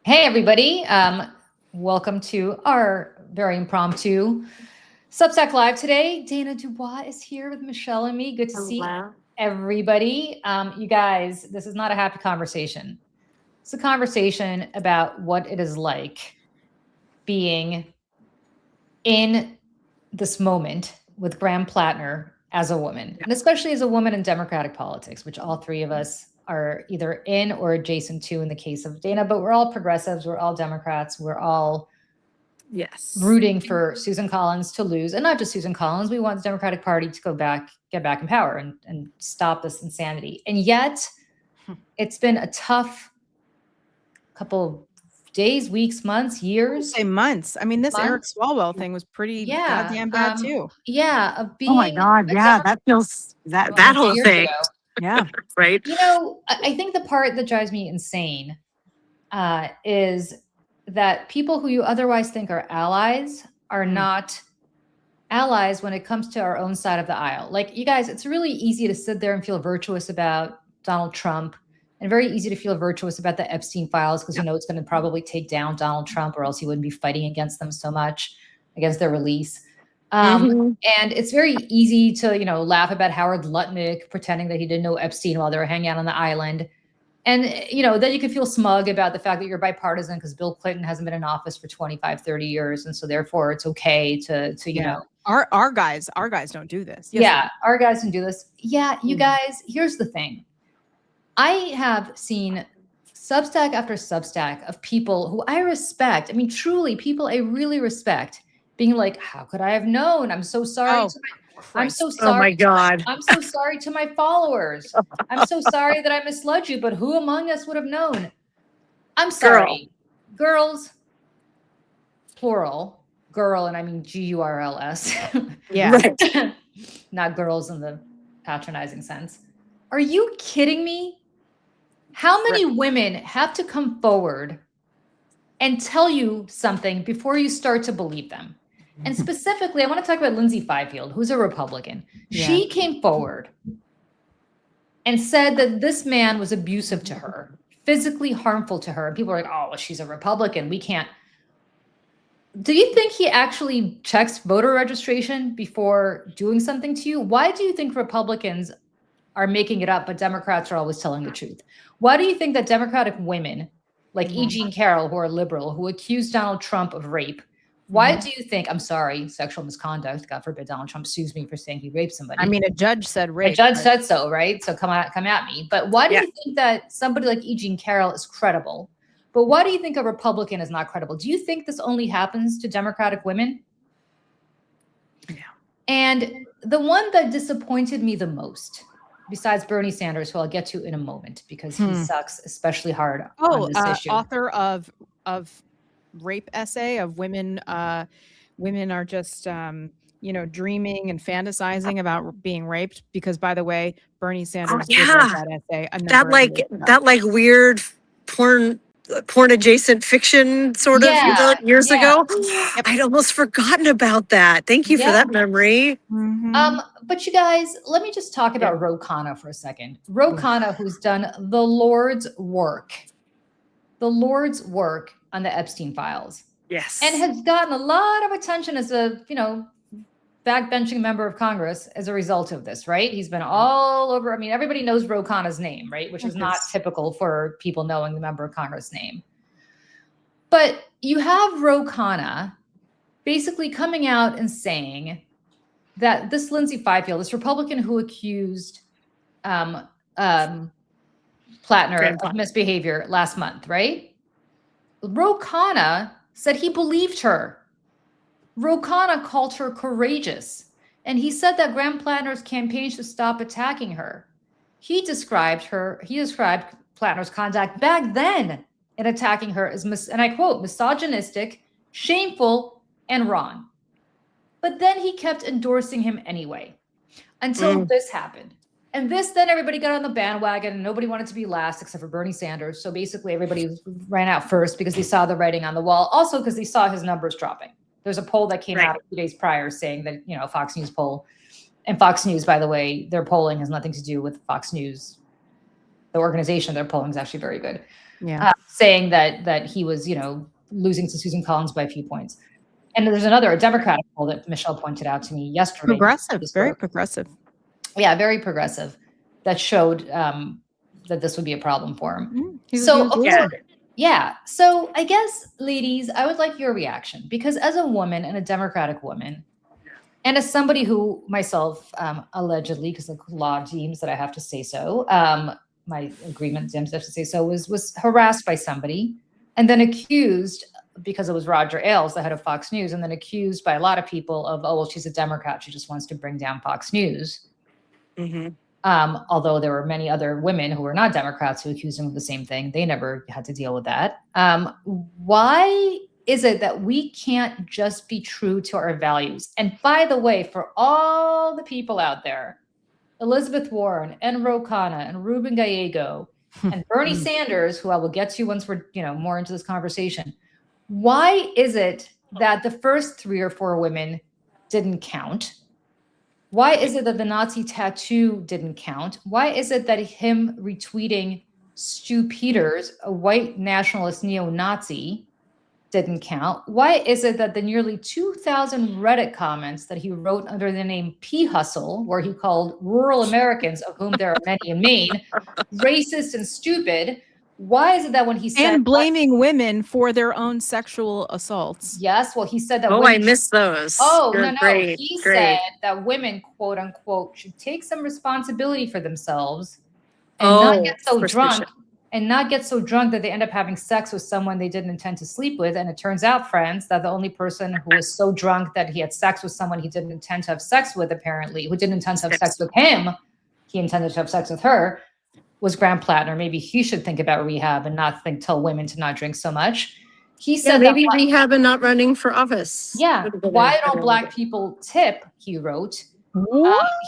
Hey, everybody. Welcome to our very impromptu Substack Live today. Dana Dubois is here with Michelle and me. Good to see Hello. everybody. You guys, this is not a happy conversation. It's a conversation about what it is like being in this moment with Graham Platner as a woman, and especially as a woman in Democratic politics, which all three of us are either in or adjacent to in the case of Dana, but we're all progressives, we're all Democrats, we're all rooting for Susan Collins to lose. And not just Susan Collins, we want the Democratic Party to get back in power and stop this insanity. And yet it's been a tough couple days, weeks, months, years. Say months. I mean, this Eric Swalwell thing was pretty goddamn bad too. Yeah, of being. Oh my God! Yeah, that feels that whole thing. Ago. Yeah, right. You know, I think the part that drives me insane is that people who you otherwise think are allies are not allies when it comes to our own side of the aisle. Like, you guys, it's really easy to sit there and feel virtuous about Donald Trump, and very easy to feel virtuous about the Epstein files because you know it's going to probably take down Donald Trump, or else he wouldn't be fighting against them so much, against their release. And it's very easy to, laugh about Howard Lutnick pretending that he didn't know Epstein while they were hanging out on the island. And, then you can feel smug about the fact that you're bipartisan because Bill Clinton hasn't been in office for 25, 30 years. And so therefore it's okay to know. Our guys don't do this. Yes, yeah, our guys don't do this. Yeah, you guys, here's the thing. I have seen Substack after Substack of people who I respect. I mean, truly, people I really respect being like, how could I have known? I'm so sorry. I'm so sorry. Oh my God. I'm so sorry to my followers. I'm so sorry that I misled you, but who among us would have known? I'm sorry. Girls, plural, girl, and I mean G-U-R-L-S. Yeah. Right. Not girls in the patronizing sense. Are you kidding me? How many women have to come forward and tell you something before you start to believe them? And specifically, I want to talk about Lindsay Fifield, who's a Republican. Yeah. She came forward and said that this man was abusive to her, physically harmful to her. And people are like, oh, well, she's a Republican. We can't. Do you think he actually checks voter registration before doing something to you? Why do you think Republicans are making it up, but Democrats are always telling the truth? Why do you think that Democratic women like E. Jean Carroll, who are liberal, who accused Donald Trump of rape, why do you think, I'm sorry, sexual misconduct, God forbid Donald Trump sues me for saying he raped somebody. I mean, a judge said rape. A judge said so, right? So come at me. But why do you think that somebody like E. Jean Carroll is credible? But why do you think a Republican is not credible? Do you think this only happens to Democratic women? Yeah. And the one that disappointed me the most, besides Bernie Sanders, who I'll get to in a moment because he sucks especially hard on this issue. Author of rape essay of women are just dreaming and fantasizing about being raped, because by the way, Bernie Sanders did write that essay. That weird porn adjacent fiction sort of years ago. I'd almost forgotten about that. Thank you for that memory. But you guys, let me just talk about Ro Khanna for a second. Ro Khanna, who's done the Lord's work on the Epstein files. Yes. And has gotten a lot of attention as a, backbenching member of Congress as a result of this, right? He's been all over. I mean, everybody knows Ro Khanna's name, right? Which is not typical for people knowing the member of Congress name. But you have Ro Khanna basically coming out and saying that this Lindsay Fifield, this Republican who accused Platner of misbehavior last month, right? Ro Khanna said he believed her. Ro Khanna called her courageous. And he said that Graham Platner's campaign should stop attacking her. He described Platner's conduct back then in attacking her as, and I quote, misogynistic, shameful, and wrong. But then he kept endorsing him anyway until this happened. And then everybody got on the bandwagon and nobody wanted to be last except for Bernie Sanders. So basically everybody ran out first because they saw the writing on the wall. Also because they saw his numbers dropping. There's a poll that came out a few days prior saying that, Fox News poll, and Fox News, by the way, their polling has nothing to do with Fox News. The organization, their polling is actually very good. saying that he was, losing to Susan Collins by a few points. And there's a Democratic poll that Michelle pointed out to me yesterday. Progressive, very progressive. Yeah, very progressive. That showed that this would be a problem for him. So I guess, ladies, I would like your reaction, because as a woman and a Democratic woman, and as somebody who myself allegedly, because the law deems that I have to say so, my agreement deems I have to say so, was harassed by somebody and then accused, because it was Roger Ailes, the head of Fox News, and then accused by a lot of people of, oh, well, she's a Democrat, she just wants to bring down Fox News. Mm-hmm. Although there were many other women who were not Democrats who accused him of the same thing. They never had to deal with that. Why is it that we can't just be true to our values? And by the way, for all the people out there, Elizabeth Warren and Ro Khanna and Ruben Gallego and Bernie Sanders, who I will get to once we're more into this conversation, why is it that the first 3 or 4 women didn't count? Why is it that the Nazi tattoo didn't count? Why is it that him retweeting Stu Peters, a white nationalist neo-Nazi, didn't count? Why is it that the nearly 2,000 Reddit comments that he wrote under the name P. Hustle, where he called rural Americans, of whom there are many in Maine, racist and stupid? Why is it that when he said— And blaming women for their own sexual assaults. Yes, well, he said that— Oh, I missed those. Oh, Good, no. great, He great. said that women, quote unquote, should take some responsibility for themselves and not get so drunk. And not get so drunk that they end up having sex with someone they didn't intend to sleep with. And it turns out, friends, that the only person who was so drunk that he had sex with someone he didn't intend to have sex with, apparently, who didn't intend to have sex with him, he intended to have sex with her, was Graham Platner. Maybe he should think about rehab and not tell women to not drink so much. He said maybe rehab and not running for office. Yeah. Why don't Black people tip, he wrote.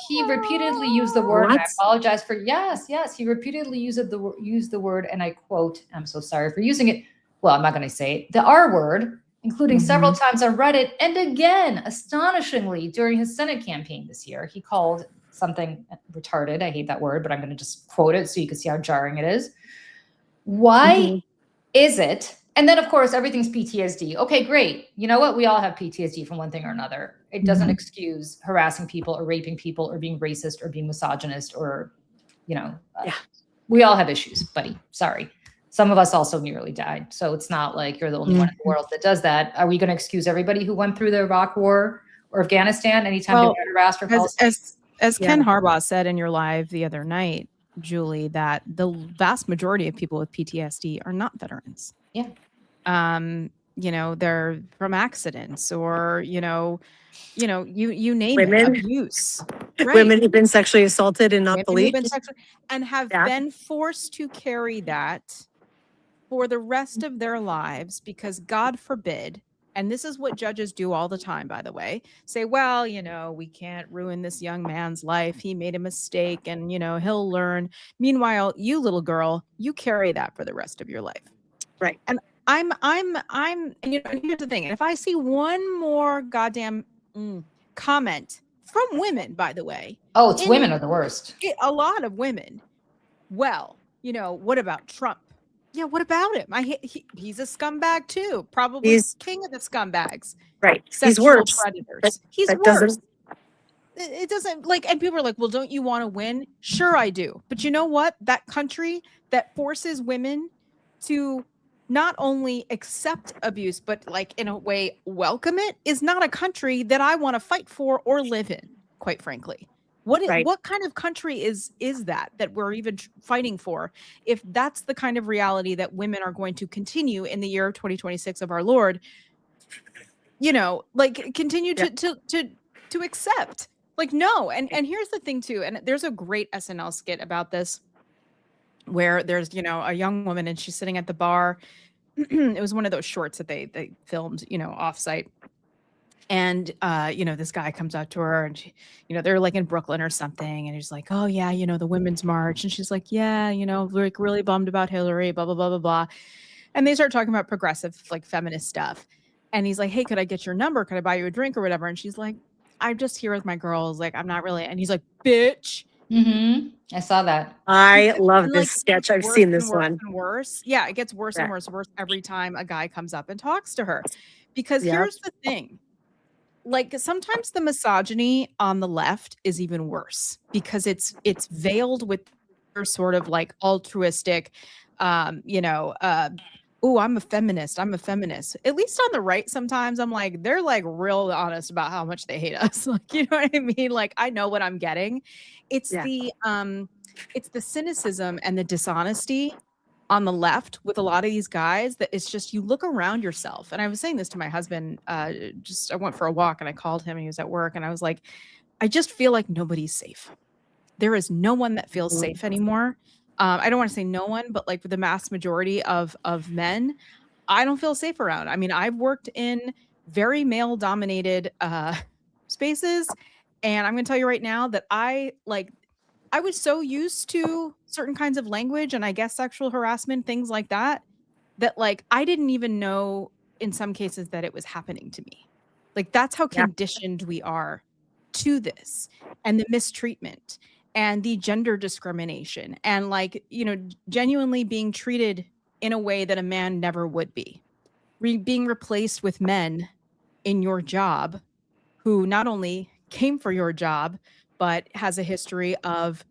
He repeatedly used the word, and I apologize for, yes, he repeatedly used the word, and I quote, I'm so sorry for using it. Well, I'm not going to say it. The R word, including several times on Reddit, and again, astonishingly, during his Senate campaign this year, he called something retarded. I hate that word, but I'm going to just quote it so you can see how jarring it is. Why is it? And then, of course, everything's PTSD. Okay, great. You know what? We all have PTSD from one thing or another. It doesn't excuse harassing people or raping people or being racist or being misogynist or, we all have issues, buddy. Sorry. Some of us also nearly died. So it's not like you're the only one in the world that does that. Are we going to excuse everybody who went through the Iraq War or Afghanistan anytime they were harassed or as Ken Harbaugh said in your live the other night, Julie, that the vast majority of people with PTSD are not veterans. Yeah. They're from accidents or, you name women, it, abuse. Right. Women who've been sexually assaulted and not believed. And have been forced to carry that for the rest of their lives because God forbid, and this is what judges do all the time, by the way, say, well, we can't ruin this young man's life. He made a mistake and, he'll learn. Meanwhile, you little girl, you carry that for the rest of your life. Right. And I'm, and here's the thing. And if I see one more goddamn comment from women, by the way. Oh, it's women are the worst. A lot of women. Well, what about Trump? Yeah, what about him? He's a scumbag too. Probably he's king of the scumbags. Right. Sexual he's worse. Predators. He's worse. It doesn't and people are like, well, don't you want to win? Sure, I do. But you know what? That country that forces women to not only accept abuse, but in a way welcome it is not a country that I want to fight for or live in, quite frankly. What kind of country is that we're even fighting for if that's the kind of reality that women are going to continue in the year of 2026 of our Lord, continue to accept? No. And here's the thing too, and there's a great SNL skit about this where there's, a young woman and she's sitting at the bar. It was one of those shorts that they filmed, offsite. And, this guy comes up to her and she, they're in Brooklyn or something. And he's like, oh yeah, the Women's March. And she's like, yeah, really bummed about Hillary, blah, blah, blah, blah, blah. And they start talking about progressive, feminist stuff. And he's like, hey, could I get your number? Could I buy you a drink or whatever? And she's like, I'm just here with my girls. I'm not really. And he's like, bitch, I saw that. I love And, this like, sketch. I've worse seen and this worse one. and worse. Yeah, it gets worse and Yeah. worse and worse every time a guy comes up and talks to her. Because Yep. here's the thing. Like, sometimes the misogyny on the left is even worse because it's veiled with sort of like altruistic, oh, I'm a feminist. I'm a feminist. At least on the right, sometimes I'm like, they're like real honest about how much they hate us. Like, you know what I mean? Like, I know what I'm getting. It's the cynicism and the dishonesty on the left with a lot of these guys that it's just, you look around yourself. And I was saying this to my husband, I went for a walk and I called him and he was at work and I was like, I just feel like nobody's safe. There is no one that feels safe anymore. I don't want to say no one, but like the mass majority of men, I don't feel safe around. I mean, I've worked in very male dominated spaces. And I'm going to tell you right now that I was so used to certain kinds of language and I guess sexual harassment, things like that, that like I didn't even know in some cases that it was happening to me. Like that's how conditioned we are to this and the mistreatment and the gender discrimination and like, genuinely being treated in a way that a man never would be. Being replaced with men in your job who not only came for your job, but has a history of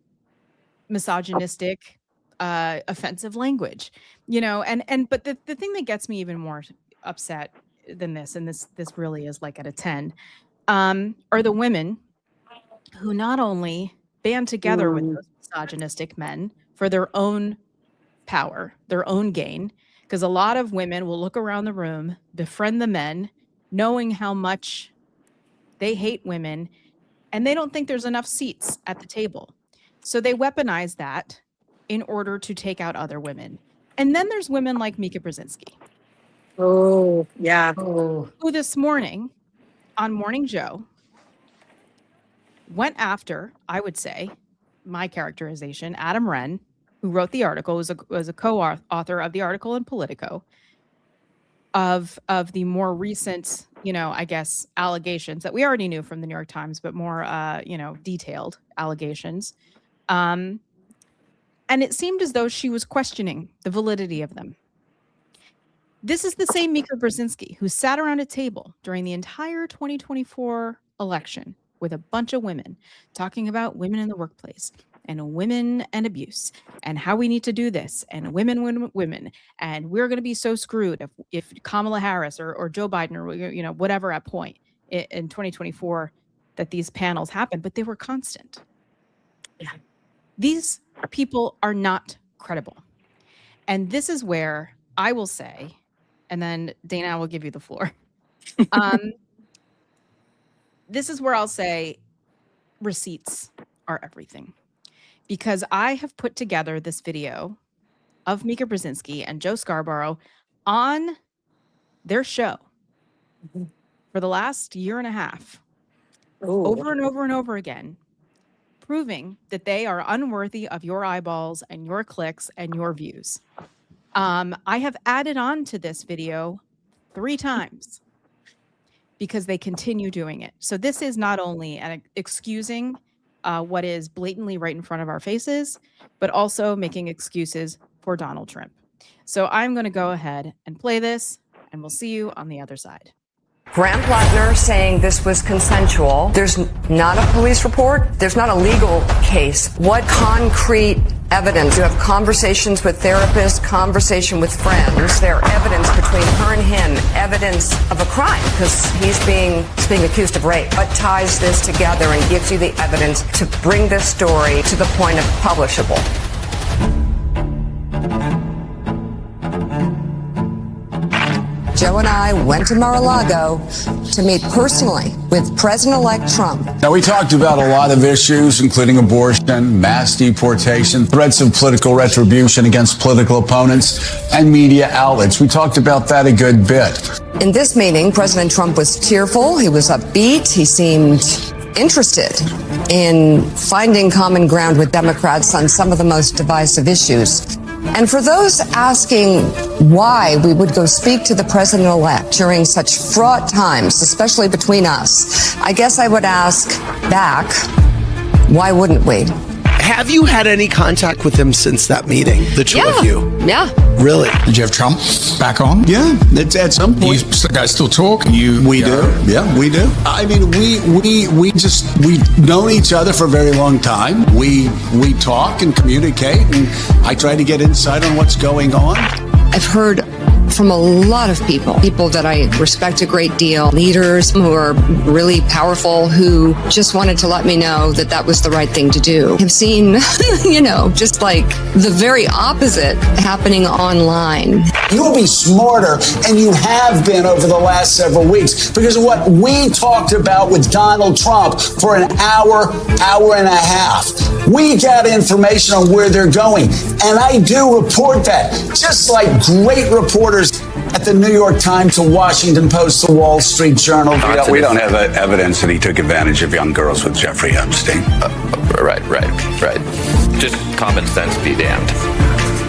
misogynistic, offensive language, but the thing that gets me even more upset than this, and this really is like at a 10, are the women who not only band together with those misogynistic men for their own power, their own gain, because a lot of women will look around the room, befriend the men, knowing how much they hate women, and they don't think there's enough seats at the table. So they weaponize that in order to take out other women. And then there's women like Mika Brzezinski. Oh, yeah. Oh. Who this morning on Morning Joe went after, I would say, my characterization, Adam Wren, who wrote the article, was a co-author of the article in Politico, of the more recent, I guess, allegations that we already knew from the New York Times, but more, detailed allegations. And it seemed as though she was questioning the validity of them. This is the same Mika Brzezinski who sat around a table during the entire 2024 election with a bunch of women talking about women in the workplace and women and abuse and how we need to do this and women. And we're going to be so screwed if Kamala Harris or Joe Biden or, whatever at point in 2024 that these panels happened, but they were constant. Yeah. These people are not credible. And this is where I will say, and then Dana, I will give you the floor. This is where I'll say receipts are everything. Because I have put together this video of Mika Brzezinski and Joe Scarborough on their show for the last year and a half, over and over and over again, proving that they are unworthy of your eyeballs and your clicks and your views. I have added on to this video 3 times because they continue doing it. So this is not only an excusing what is blatantly right in front of our faces, but also making excuses for Donald Trump. So I'm going to go ahead and play this, and we'll see you on the other side. Grant Platner saying this was consensual. There's not a police report. There's not a legal case. What concrete evidence? You have conversations with therapists, conversation with friends. There evidence between her and him, evidence of a crime because he's being accused of rape. What ties this together and gives you the evidence to bring this story to the point of publishable? Joe and I went to Mar-a-Lago to meet personally with President-elect Trump. Now, we talked about a lot of issues, including abortion, mass deportation, threats of political retribution against political opponents, and media outlets. We talked about that a good bit. In this meeting, President Trump was tearful. He was upbeat. He seemed interested in finding common ground with Democrats on some of the most divisive issues. And for those asking why we would go speak to the president-elect during such fraught times, especially between us, I guess I would ask back, why wouldn't we? Have you had any contact with him since that meeting, the two of you? Yeah. Really? Did you have Trump back on? Yeah, it's at some point. You guys still talk? We do. Yeah, we do. I mean, we've known each other for a very long time. We talk and communicate, and I try to get insight on what's going on. I've heard from a lot of people that I respect a great deal, leaders who are really powerful, who just wanted to let me know that that was the right thing to do. I've seen, just like the very opposite happening online. You'll be smarter, and you have been over the last several weeks, because of what we talked about with Donald Trump for an hour and a half. We got information on where they're going, and I do report that, just like great reporters at the New York Times, the Washington Post, the Wall Street Journal. We don't have evidence that he took advantage of young girls with Jeffrey Epstein. Right. Just common sense be damned.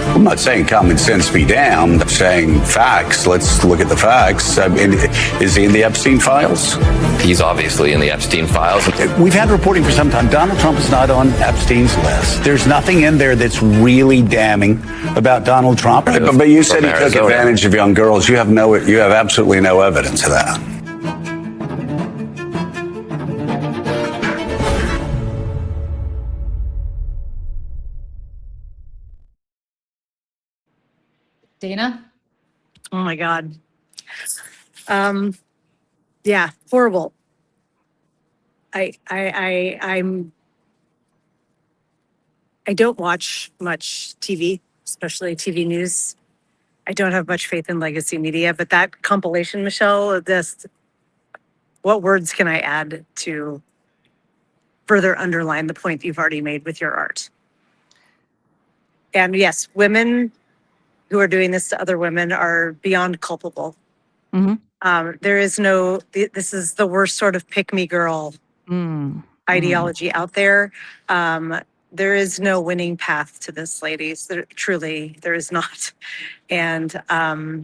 I'm not saying common sense be damned. I'm saying facts. Let's look at the facts. I mean, is he in the Epstein files? He's obviously in the Epstein files. We've had reporting for some time. Donald Trump is not on Epstein's list. There's nothing in there that's really damning about Donald Trump. But you said he took advantage of young girls. You have absolutely no evidence of that. Dana? Oh my God. Yeah, horrible. I don't watch much TV, especially TV news. I don't have much faith in legacy media, but that compilation, Michelle, what words can I add to further underline the point you've already made with your art? And yes, women who are doing this to other women are beyond culpable. Mm-hmm. This is the worst sort of pick-me girl ideology out there. There is no winning path to this, ladies. There is not. And I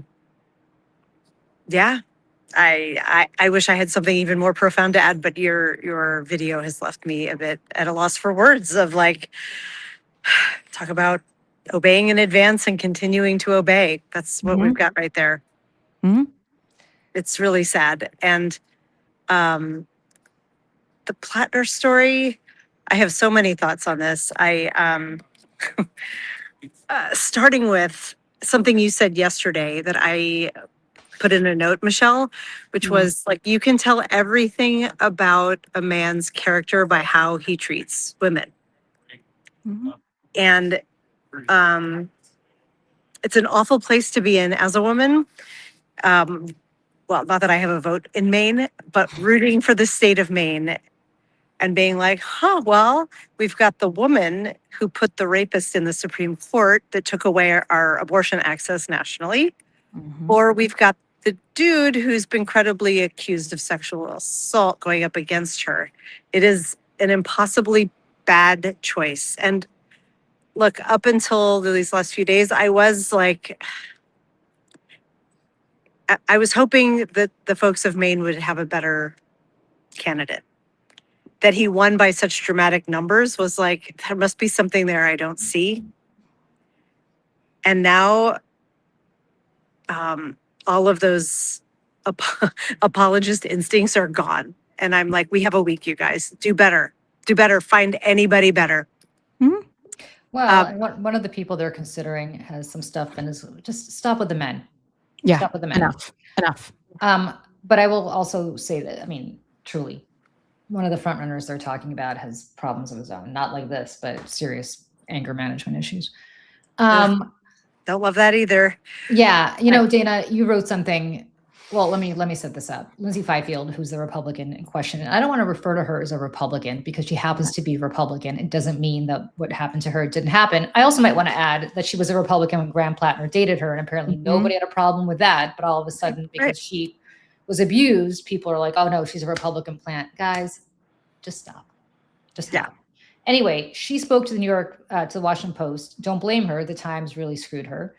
wish I had something even more profound to add, but your video has left me a bit at a loss for words of talk about obeying in advance and continuing to obey. That's what we've got right there. Mm-hmm. It's really sad. And the Platner story, I have so many thoughts on this. Starting with something you said yesterday that I put in a note, Michelle, which was you can tell everything about a man's character by how he treats women. Mm-hmm. And it's an awful place to be in as a woman. Well, not that I have a vote in Maine, but rooting for the state of Maine and being like, well, we've got the woman who put the rapist in the Supreme Court that took away our abortion access nationally. Mm-hmm. Or we've got the dude who's been credibly accused of sexual assault going up against her. It is an impossibly bad choice. And look, up until these last few days, I was hoping that the folks of Maine would have a better candidate. That he won by such dramatic numbers was there must be something there I don't see. And now all of those apologist instincts are gone. And I'm we have a week, you guys. Do better. Find anybody better. Mm-hmm. Well, one of the people they're considering has some stuff and is just stop with the men. Yeah, stop with the men. Enough. But I will also say that, truly, one of the front runners they're talking about has problems of his own, not like this, but serious anger management issues. Don't love that either. Yeah, Dana, you wrote something. Well, let me set this up. Lindsay Fifield, who's the Republican in question, and I don't want to refer to her as a Republican because she happens to be Republican. It doesn't mean that what happened to her didn't happen. I also might want to add that she was a Republican when Graham Platner dated her, and apparently nobody had a problem with that. But all of a sudden, because she was abused, people are like, "Oh no, she's a Republican plant." Guys, just stop. Yeah. Anyway, she spoke to to the Washington Post. Don't blame her. The Times really screwed her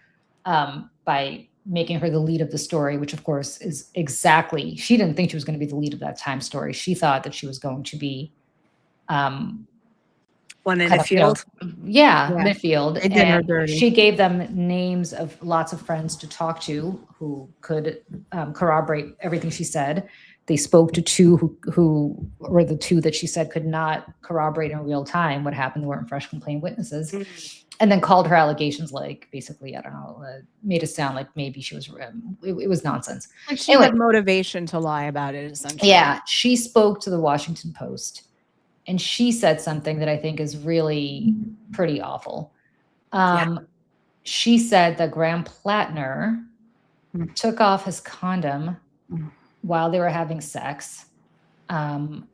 by making her the lead of the story, which of course is exactly, she didn't think she was going to be the lead of that Times story. She thought that she was going to be One in kind a of, you know, field. yeah, Yeah. midfield. They did her And dirty. she gave them names of lots of friends to talk to who could corroborate everything she said. They spoke to two who were the two that she said could not corroborate in real time what happened. They weren't fresh complaint witnesses. And then called her allegations like basically, I don't know, made it sound like maybe she was, it was nonsense. Like she Anyway. had motivation to lie about it, essentially. Yeah, she spoke to the Washington Post and she said something that I think is really pretty awful. She said that Graham Platner took off his condom while they were having sex. And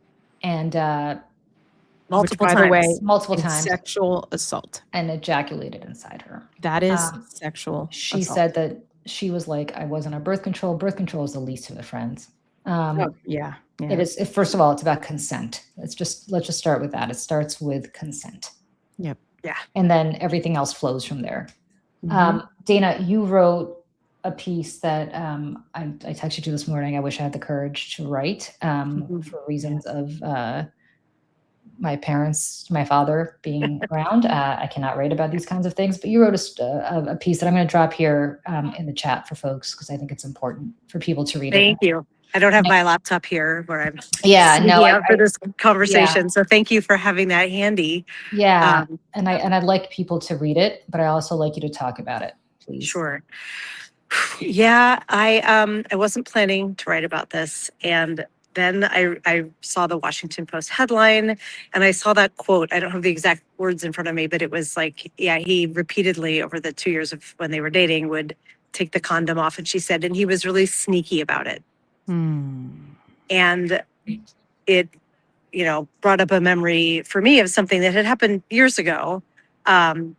Multiple Which, by times. the way, multiple is times sexual assault. and ejaculated inside her. That is sexual She assault. said that she was like, I wasn't on birth control. Birth control is the least of the friends. Yeah. It is, first of all, it's about consent. Let's just start with that. It starts with consent. Yep. Yeah. And then everything else flows from there. Mhm. Dana, you wrote a piece that I texted you this morning. I wish I had the courage to write for reasons of my parents, my father being around. I cannot write about these kinds of things, but you wrote a piece that I'm going to drop here in the chat for folks because I think it's important for people to read it. Thank you. I don't have my laptop here where I'm Yeah, no, out for this conversation. yeah. So thank you for having that handy. Yeah, and I'd like people to read it, but I also like you to talk about it, please. Sure. Yeah, I wasn't planning to write about this, and then I saw the Washington Post headline, and I saw that quote. I don't have the exact words in front of me, but it was like, yeah, he repeatedly over the 2 years of when they were dating would take the condom off, and she said, and he was really sneaky about it. And it, brought up a memory for me of something that had happened years ago,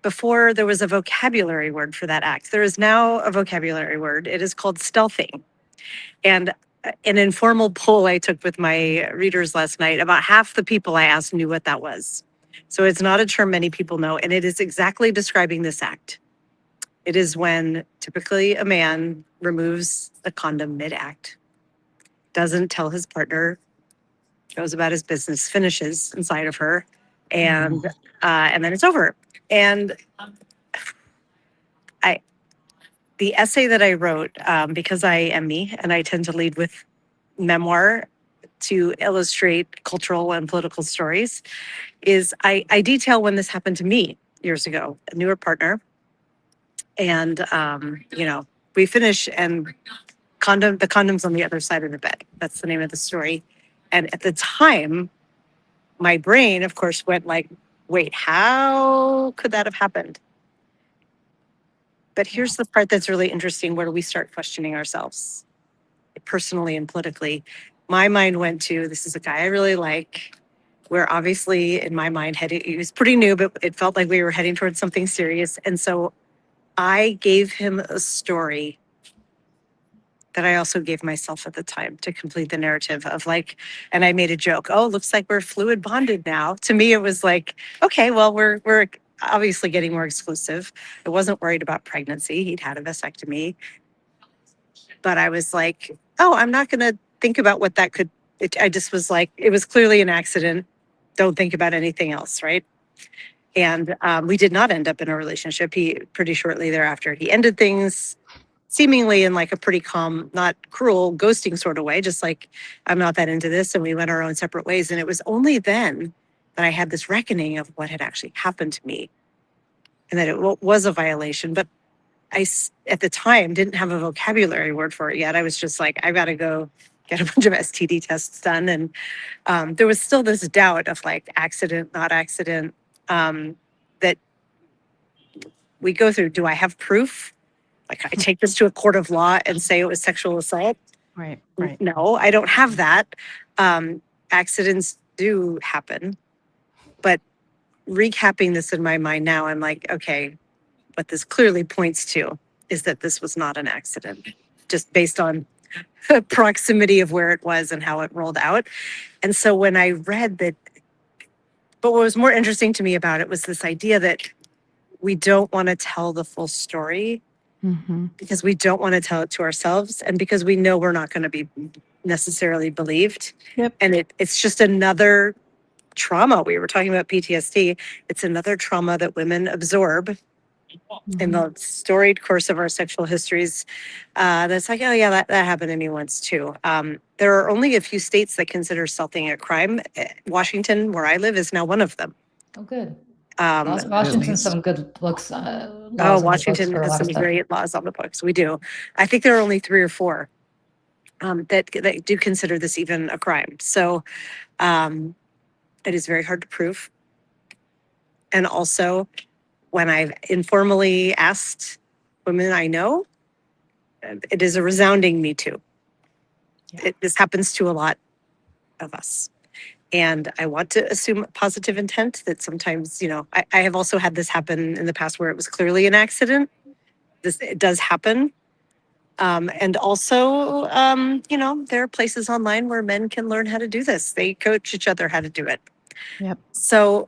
before there was a vocabulary word for that act. There is now a vocabulary word. It is called stealthing. And an informal poll I took with my readers last night, about half the people I asked knew what that was. So it's not a term many people know, and it is exactly describing this act. It is when typically a man removes a condom mid-act, doesn't tell his partner, goes about his business, finishes inside of her, and then it's over. And the essay that I wrote, because I am me and I tend to lead with memoir to illustrate cultural and political stories, is I detail when this happened to me years ago, a newer partner. And, we finish and the condom's on the other side of the bed. That's the name of the story. And at the time, my brain, of course, went like, wait, how could that have happened? But here's the part that's really interesting where we start questioning ourselves, personally and politically. My mind went to, this is a guy I really like. We're obviously, in my mind, it was pretty new, but it felt like we were heading towards something serious. And so I gave him a story that I also gave myself at the time to complete the narrative of like, and I made a joke. Oh, looks like we're fluid bonded now. To me, it was like, okay, well, we're obviously getting more exclusive. I wasn't worried about pregnancy. He'd had a vasectomy, but I was like, oh, I'm not going to think about what that could. I just was like, it was clearly an accident. Don't think about anything else, right? And we did not end up in a relationship. He pretty shortly thereafter, he ended things seemingly in like a pretty calm, not cruel, ghosting sort of way, just like, I'm not that into this. And we went our own separate ways. And it was only then that I had this reckoning of what had actually happened to me and that it was a violation. But I, at the time, didn't have a vocabulary word for it yet. I was just like, I got to go get a bunch of STD tests done. And there was still this doubt of like accident, not accident, that we go through. Do I have proof? Like I take this to a court of law and say it was sexual assault? Right. No, I don't have that. Accidents do happen. But recapping this in my mind now, I'm like, okay, what this clearly points to is that this was not an accident, just based on proximity of where it was and how it rolled out. And so when I read that, but what was more interesting to me about it was this idea that we don't want to tell the full story because we don't want to tell it to ourselves and because we know we're not going to be necessarily believed. Yep. And it's just another trauma. We were talking about PTSD. It's another trauma that women absorb in the storied course of our sexual histories. That's like, oh yeah, that happened to me once too. There are only a few states that consider stealthing a crime. Washington, where I live, is now one of them. Oh, good. Um, Washington's some good books. Laws oh, on the books Washington for a has lot of some stuff. great laws on the books. We do. I think there are only 3 or 4 that do consider this even a crime. So it is very hard to prove. And also, when I've informally asked women I know, it is a resounding me too. This happens to a lot of us. And I want to assume positive intent that sometimes, I have also had this happen in the past where it was clearly an accident. It does happen. And also, there are places online where men can learn how to do this. They coach each other how to do it. Yep. So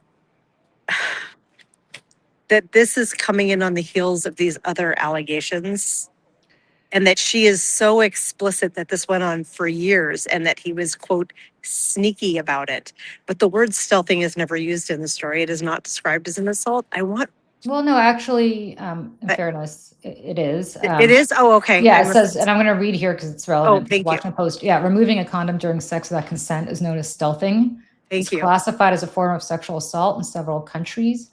that this is coming in on the heels of these other allegations, and that she is so explicit that this went on for years and that he was, quote, sneaky about it. But the word stealthing is never used in the story. It is not described as an assault. Well, no, actually, in fairness, it is. It is? Oh, okay. Yeah, it says, and I'm going to read here because it's relevant. thank you. Washington Post. Yeah, removing a condom during sex without consent is known as stealthing. It's Thank you. classified as a form of sexual assault in several countries,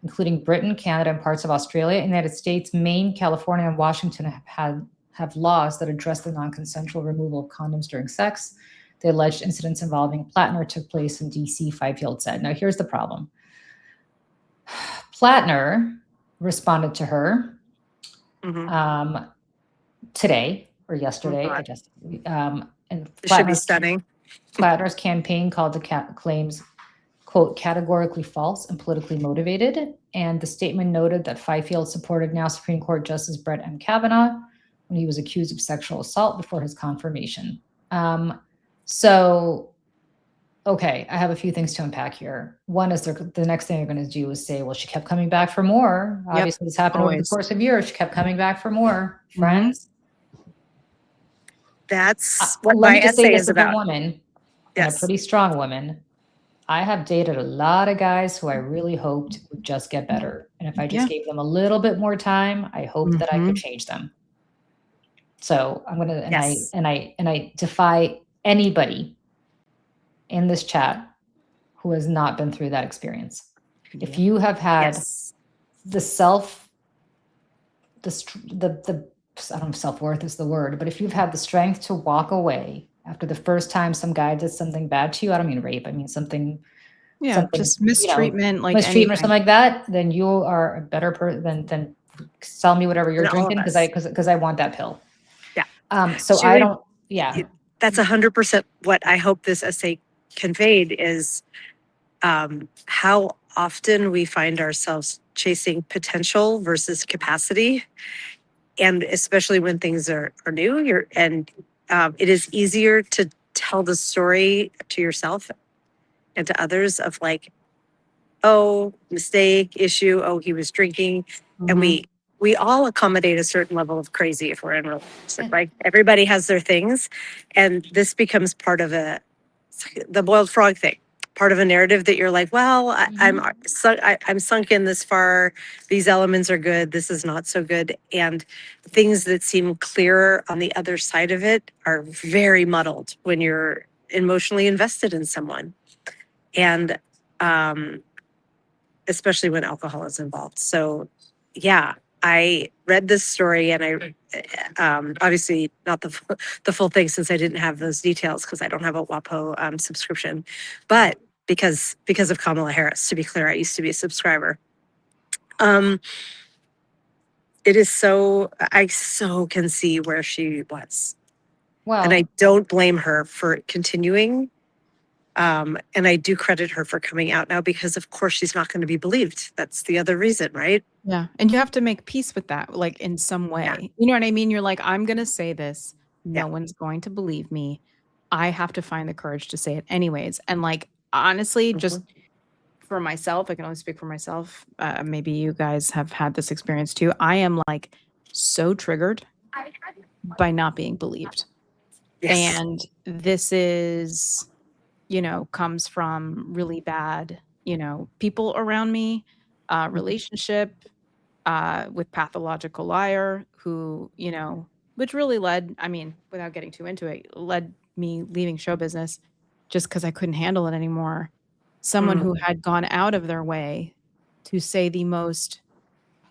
including Britain, Canada, and parts of Australia. In the United States, Maine, California, and Washington have laws that address the non-consensual removal of condoms during sex. The alleged incidents involving Platner took place in DC, Fifield said. Now, here's the problem. Platner responded to her today or yesterday, I guess. And It should be stunning. Platner's campaign called the claims, quote, categorically false and politically motivated. And the statement noted that Fifield supported now Supreme Court Justice Brett M. Kavanaugh when he was accused of sexual assault before his confirmation. Okay, I have a few things to unpack here. One is the next thing they're going to do is say, well, she kept coming back for more. Yep, Obviously, this happened over the course of years. She kept coming back for more. Friends, That's what let my me just say essay this is as a about. woman, and a Yes. pretty strong woman. I have dated a lot of guys who I really hoped would just get better. And if I just gave them a little bit more time, I hoped that I could change them. So I'm going to, I defy anybody in this chat who has not been through that experience. If you have had the I don't know if self-worth is the word, but if you've had the strength to walk away after the first time some guy did something bad to you, I don't mean rape, I mean something, just mistreatment, mistreatment or something like that, then you are a better person than sell me whatever you're drinking because I want that pill. Yeah. So Julie, I don't, yeah. That's 100% what I hope this essay conveyed is how often we find ourselves chasing potential versus capacity. And especially when things are new, it is easier to tell the story to yourself and to others of like, oh, mistake, issue, oh, he was drinking. And we all accommodate a certain level of crazy if we're in a relationship, right? Everybody has their things. And this becomes part of the boiled frog thing, part of a narrative that you're like, well, I'm sunk in this far. These elements are good. This is not so good. And things that seem clearer on the other side of it are very muddled when you're emotionally invested in someone. And especially when alcohol is involved. So yeah, I read this story and I obviously not the full thing since I didn't have those details because I don't have a WAPO subscription, but because of Kamala Harris, to be clear, I used to be a subscriber. It is I so can see where she was. Well, and I don't blame her for continuing. And I do credit her for coming out now because of course she's not going to be believed. That's the other reason, right? Yeah. And you have to make peace with that, like in some way. Yeah. You know what I mean? You're like, I'm going to say this. No one's going to believe me. I have to find the courage to say it anyways. And like, honestly, just for myself, I can only speak for myself. Maybe you guys have had this experience too. I am like so triggered by not being believed. Yes. And this is comes from really bad, people around me, relationship with pathological liar who, which really led, I mean, without getting too into it, led me leaving show business just because I couldn't handle it anymore. Someone who had gone out of their way to say the most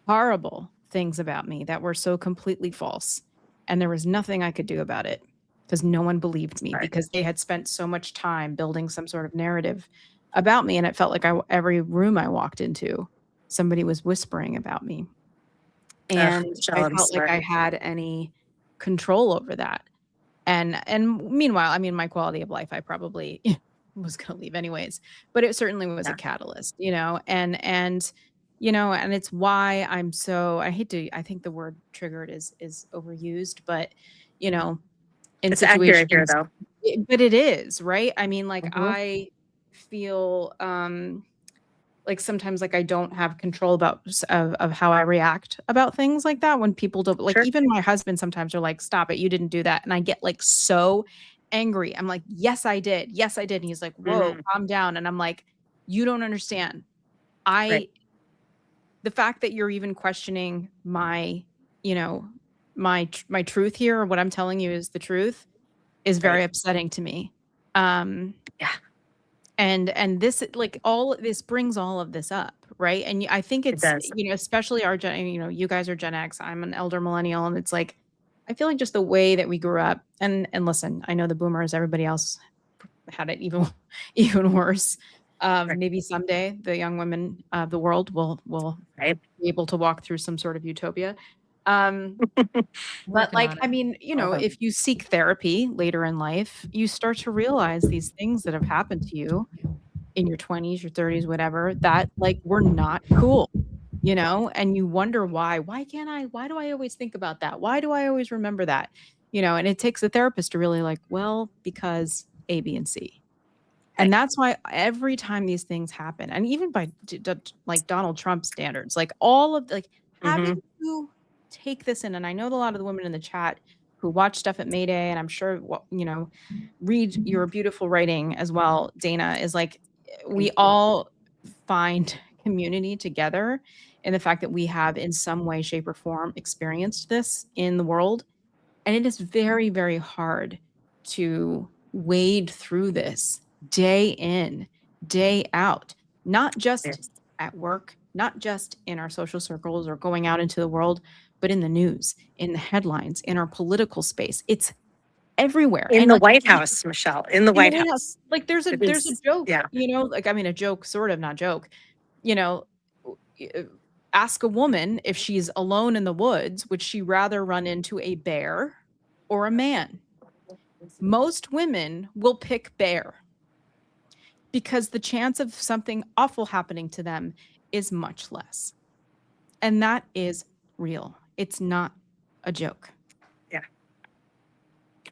horrible things about me that were so completely false. And there was nothing I could do about it because no one believed me because they had spent so much time building some sort of narrative about me. And it felt like every room I walked into, somebody was whispering about me. And I felt like I had any control over that. And meanwhile, I mean, my quality of life, I probably was going to leave anyways, but it certainly was a catalyst, and it's why I'm so, I think the word triggered is overused, but in It's situations, accurate here, though. but it is, right? I mean, like I feel, like sometimes like I don't have control of how I react about things like that when people don't, like even my husband sometimes are like, stop it, you didn't do that. And I get like so angry. I'm like, yes, I did. Yes, I did. And he's like, whoa, calm down. And I'm like, you don't understand. The fact that you're even questioning my, my truth here, or what I'm telling you is the truth, is very upsetting to me. And this, like, all this brings all of this up, right? And I think it's, especially our gen, you guys are Gen X, I'm an elder millennial, and it's like, I feel like just the way that we grew up, and listen, I know the boomers, everybody else had it even worse. Maybe someday the young women of the world will be able to walk through some sort of utopia. But like, I mean, if you seek therapy later in life, you start to realize these things that have happened to you in your 20s, your 30s, whatever, that like were not cool, and you wonder why do I always think about that? Why do I always remember that? And it takes a therapist to really like, well, because A, B, and C. And that's why every time these things happen, and even by like Donald Trump standards, like all of like having to take this in, and I know a lot of the women in the chat who watch stuff at Mayday, and I'm sure read your beautiful writing as well, Dana, is like we all find community together in the fact that we have in some way, shape, or form experienced this in the world. And it is very, very hard to wade through this day in, day out, not just at work, not just in our social circles or going out into the world, but in the news, in the headlines, in our political space. It's everywhere. In the White House, Michelle, in the White House. Like there's a joke, like, I mean, a joke, sort of, not joke, ask a woman if she's alone in the woods, would she rather run into a bear or a man? Most women will pick bear because the chance of something awful happening to them is much less. And that is real. It's not a joke. Yeah.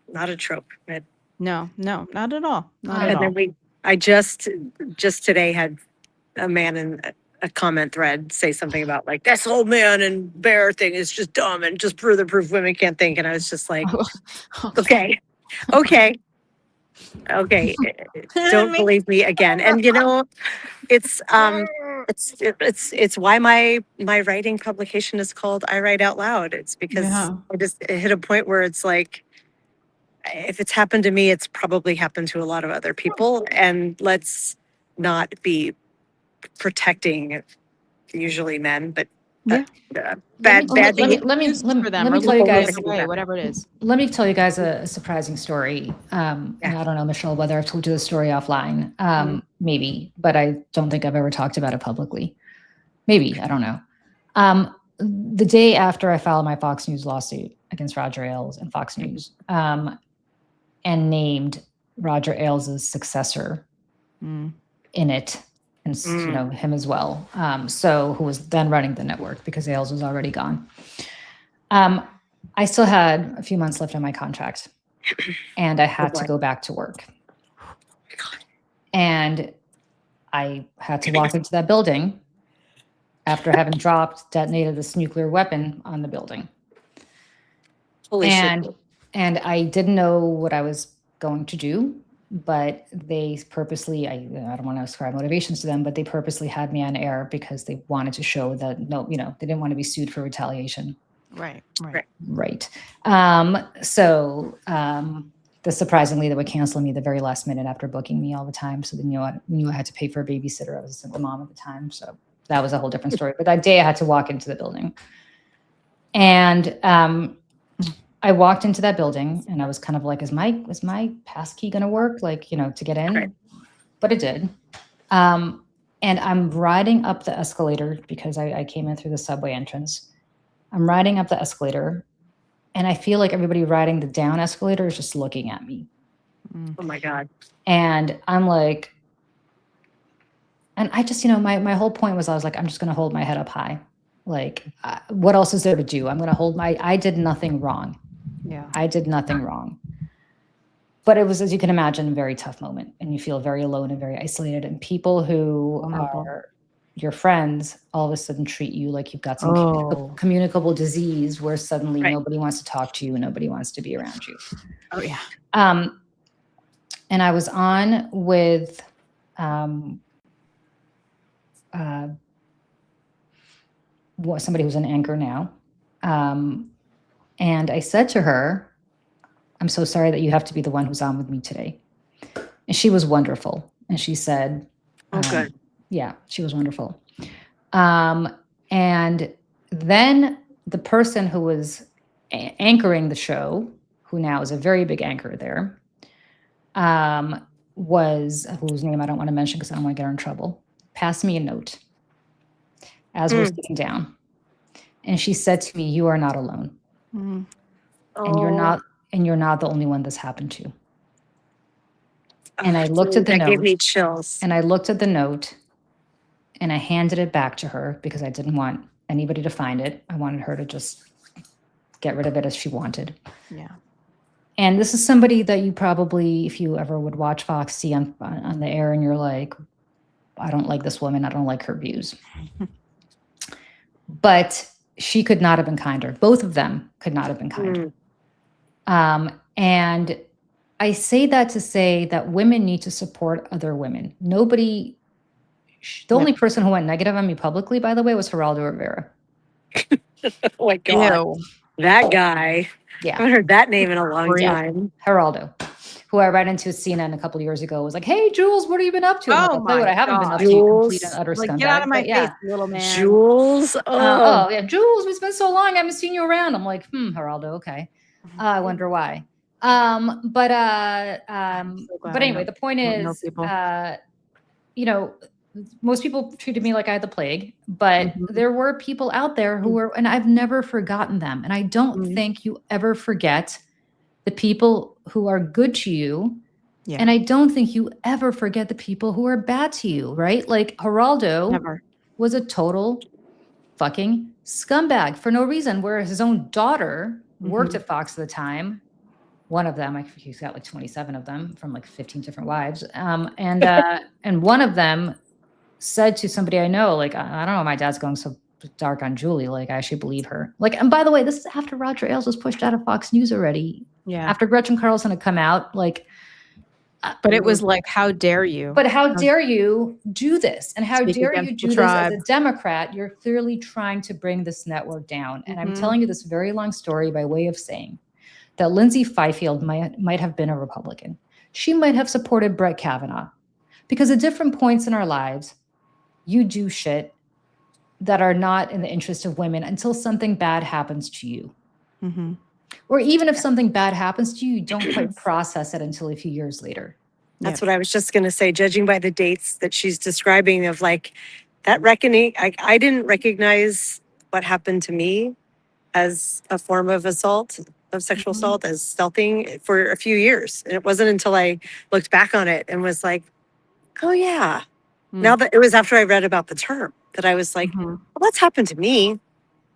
Not a trope. No, not at all. Not at all. Then I just today had a man in a comment thread say something about like, this whole man and bear thing is just dumb and just further proof women can't think. And I was just like, okay. Don't believe me again. And it's why my writing publication is called I Write Out Loud. It's because I just hit a point where it's like, if it's happened to me, it's probably happened to a lot of other people. And let's not be protecting usually men, but bad behavior. Let me tell you guys, whatever it is. Let me tell you guys a surprising story. And I don't know, Michelle, whether I've told you the story offline, maybe, but I don't think I've ever talked about it publicly. Maybe, I don't know. The day after I filed my Fox News lawsuit against Roger Ailes and Fox News, and named Roger Ailes' successor in it, and him as well. So who was then running the network because Ailes was already gone. I still had a few months left on my contract, and I had to go back to work. And I had to walk into that building after having detonated this nuclear weapon on the building. Holy shit. And I didn't know what I was going to do. but they purposely, I don't want to ascribe motivations to them, but they purposely had me on air because they wanted to show that they didn't want to be sued for retaliation. Right. Surprisingly, they would cancel me the very last minute after booking me all the time. So they knew I had to pay for a babysitter. I was a single mom at the time. So that was a whole different story. But that day I had to walk into the building. And I walked into that building and I was kind of like, is my pass key going to work? Like, to get in? Right. But it did. And I'm riding up the escalator because I came in through the subway entrance. I'm riding up the escalator and I feel like everybody riding the down escalator is just looking at me. Oh my God. And I'm like, and I just, my whole point was, I was like, I'm just going to hold my head up high. Like, what else is there to do? I'm going to hold I did nothing wrong. Yeah. I did nothing wrong. But it was, as you can imagine, a very tough moment. And you feel very alone and very isolated. And people who are your friends all of a sudden treat you like you've got some communicable disease where suddenly nobody wants to talk to you and nobody wants to be around you. Oh, yeah. And I was on with somebody who's an anchor now. And I said to her, I'm so sorry that you have to be the one who's on with me today. And she was wonderful. And she said, good. Yeah, she was wonderful. And then the person who was anchoring the show, who now is a very big anchor there, whose name I don't want to mention because I don't want to get her in trouble, passed me a note as we're sitting down. And she said to me, you are not alone. And you're not the only one this happened to. And I looked at the note. That gave me chills. And I looked at the note and I handed it back to her because I didn't want anybody to find it. I wanted her to just get rid of it as she wanted. Yeah. And this is somebody that you probably, if you ever would watch Fox, see on the air and you're like, I don't like this woman. I don't like her views. But she could not have been kinder. Both of them could not have been kinder. And I say that to say that women need to support other women. The only person who went negative on me publicly, by the way, was Geraldo Rivera. Oh my God. Ew. That guy. Yeah. I haven't heard that name in a long time. Geraldo, who I ran into at CNN a couple of years ago, was like, hey, Jules, what have you been up to? Oh, I'll tell you what I haven't been up to, you complete and utter scumbag. Get out of my But yeah. face, little man. Jules. Yeah, Jules, it's been so long. I haven't seen you around. I'm like, Geraldo, okay. I wonder why. But anyway, the point is, most people treated me like I had the plague, but there were people out there who were, and I've never forgotten them. And I don't think you ever forget the people who are good to you. Yeah. And I don't think you ever forget the people who are bad to you, right? Like Geraldo was a total fucking scumbag for no reason, whereas his own daughter worked at Fox at the time. One of them, he's got like 27 of them from like 15 different wives. And one of them said to somebody I know, like, I don't know, my dad's going so dark on Julie. Like, I should believe her. Like, and by the way, this is after Roger Ailes was pushed out of Fox News already. Yeah. After Gretchen Carlson had come out, like. But it was like, how dare you? But how dare you do this? And how dare you do this as a Democrat? You're clearly trying to bring this network down. And I'm telling you this very long story by way of saying that Lindsay Fifield might have been a Republican. She might have supported Brett Kavanaugh. Because at different points in our lives, you do shit that are not in the interest of women until something bad happens to you. Or even if something bad happens to you, you don't quite process it until a few years later. That's what I was just going to say, judging by the dates that she's describing of like that reckoning. I didn't recognize what happened to me as a form of assault, of sexual assault, as stealthing for a few years. And it wasn't until I looked back on it and was like, oh yeah. Now that it was after I read about the term that I was like, well, that's happened to me.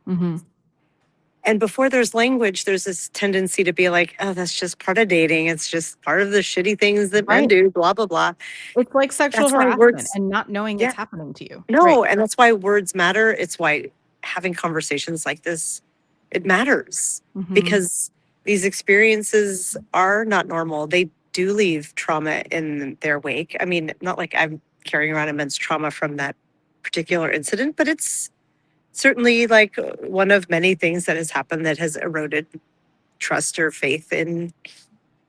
And before there's language, there's this tendency to be like, oh, that's just part of dating. It's just part of the shitty things that men do, blah, blah, blah. It's like sexual harassment and not knowing it's happening to you. No, and that's why words matter. It's why having conversations like this, it matters. Because these experiences are not normal. They do leave trauma in their wake. I mean, not like I'm carrying around immense trauma from that particular incident, but it's certainly like one of many things that has happened that has eroded trust or faith in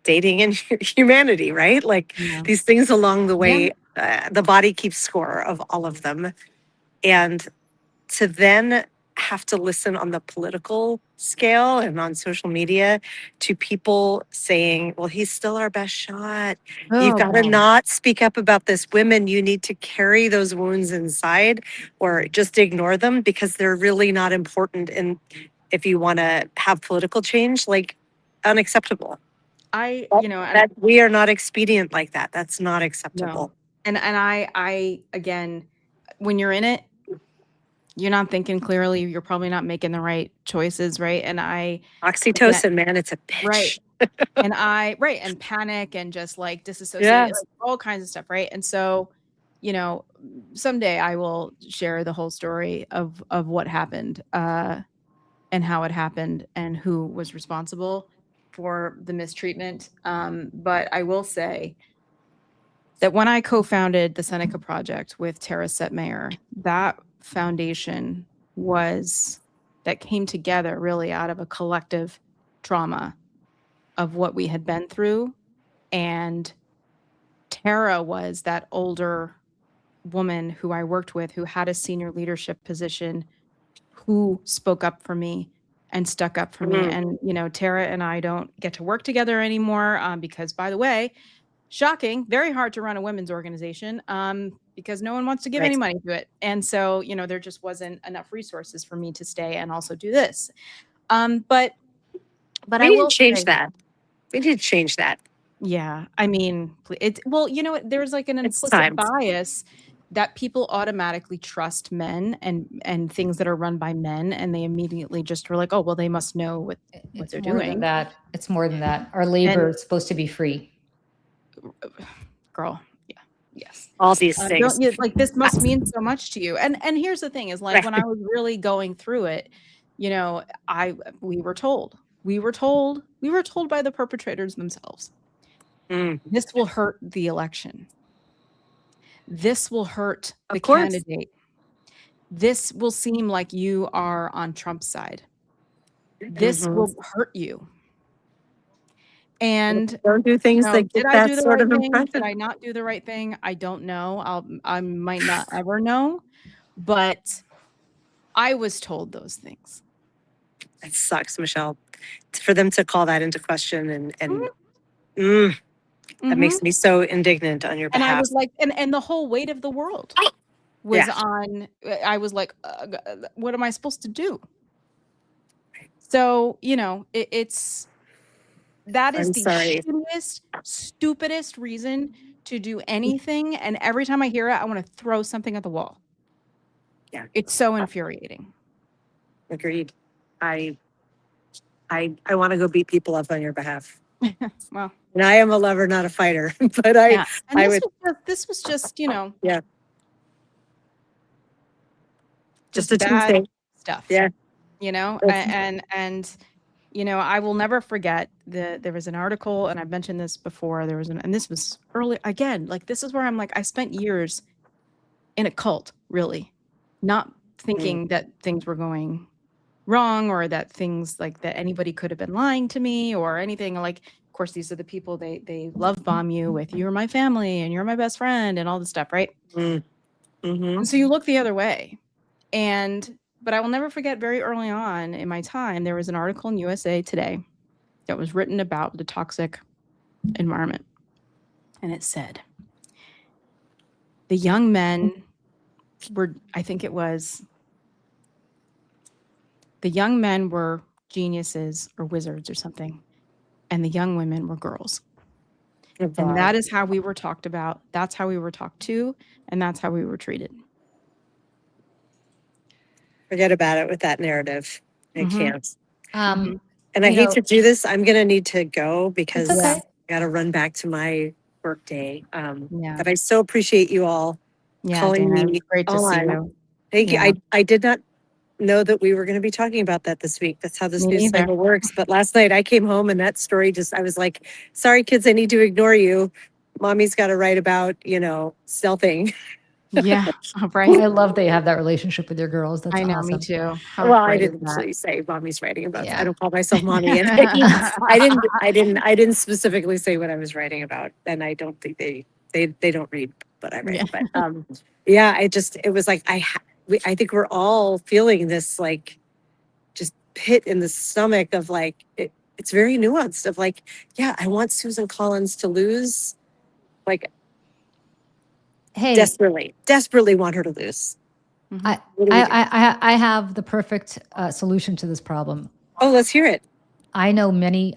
dating and humanity, right? Like Yeah. these things along the way, the body keeps score of all of them. And to then have to listen on the political scale and on social media to people saying, well, he's still our best shot. You've Oh, got to God. not speak up about this. Women, you need to carry those wounds inside or just ignore them because they're really not important. And if you want to have political change, like unacceptable. That we are not expedient like that. That's not acceptable. No. And I again, when you're in it, you're not thinking clearly. You're probably not making the right choices, right? And Oxytocin, man, it's a bitch. right. And panic and just like disassociate, Yes. like all kinds of stuff, right? And so, someday I will share the whole story of what happened, and how it happened and who was responsible for the mistreatment. But I will say that when I co-founded the Seneca Project with Tara Setmayer, that foundation that came together really out of a collective trauma of what we had been through. And Tara was that older woman who I worked with who had a senior leadership position, who spoke up for me and stuck up for me. And, Tara and I don't get to work together anymore because, by the way, shocking, very hard to run a women's organization because no one wants to give any money to it. And so, there just wasn't enough resources for me to stay and also do this. But I will change say, that. We need to change that. yeah, I mean, there's like an It's implicit time. bias that people automatically trust men and things that are run by men, and they immediately just were like, oh, well, they must know what they're more doing. than that. It's more than that. Our labor is supposed to be free. Girl, yeah, yes. All these things. This must mean so much to you. And here's the thing is like when I was really going through it, we were told by the perpetrators themselves. This will hurt the election. This will hurt the candidate. This will seem like you are on Trump's side. This will hurt you. And don't do things that get that sort of impression. Did I not do the right thing? I don't know. I might not ever know, but I was told those things. It sucks, Michelle, for them to call that into question and that makes me so indignant on your behalf. And I was like, and the whole weight of the world was on. I was like, what am I supposed to do? So that is the stupidest reason to do anything. And every time I hear it, I want to throw something at the wall. Yeah, it's so infuriating. Agreed. I want to go beat people up on your behalf. Well, and I am a lover, not a fighter. But this was just just a bad Tuesday stuff. Yeah, and I will never forget there was an article, and I've mentioned this before. And this was early again. Like this is where I'm like, I spent years in a cult, really, not thinking that things were going wrong or that things like that anybody could have been lying to me or anything. Like, of course, these are the people they love bomb you with, you're my family and you're my best friend and all this stuff, right? And so you look the other way. But I will never forget, very early on in my time, there was an article in USA Today that was written about the toxic environment. And it said, the young men were, the young men were geniuses or wizards or something, and the young women were girls. And that is how we were talked about. That's how we were talked to, and that's how we were treated. Forget about it with that narrative. I can't. And I hate to do this. I'm going to need to go because okay. I got to run back to my work day. But I so appreciate you all calling Dana, me. great to see you. Thank you. I did not know that we were going to be talking about that this week. That's how this Me news neither. cycle works. But last night I came home and that story I was like, sorry, kids, I need to ignore you. Mommy's got to write about, stealthing. Yeah, I right. love they have that relationship with your girls. That's I know, awesome. me too. How Well, I great is didn't that? actually say mommy's writing about. Yeah. I don't call myself mommy. And I didn't specifically say what I was writing about. And I don't think they don't read what I write. Yeah. But yeah, it was like, I think we're all feeling this like just pit in the stomach of like, it's very nuanced of like, yeah, I want Susan Collins to lose. Like Hey, desperately want her to lose. I, What do we do? I have the perfect solution to this problem. Oh, let's hear it. I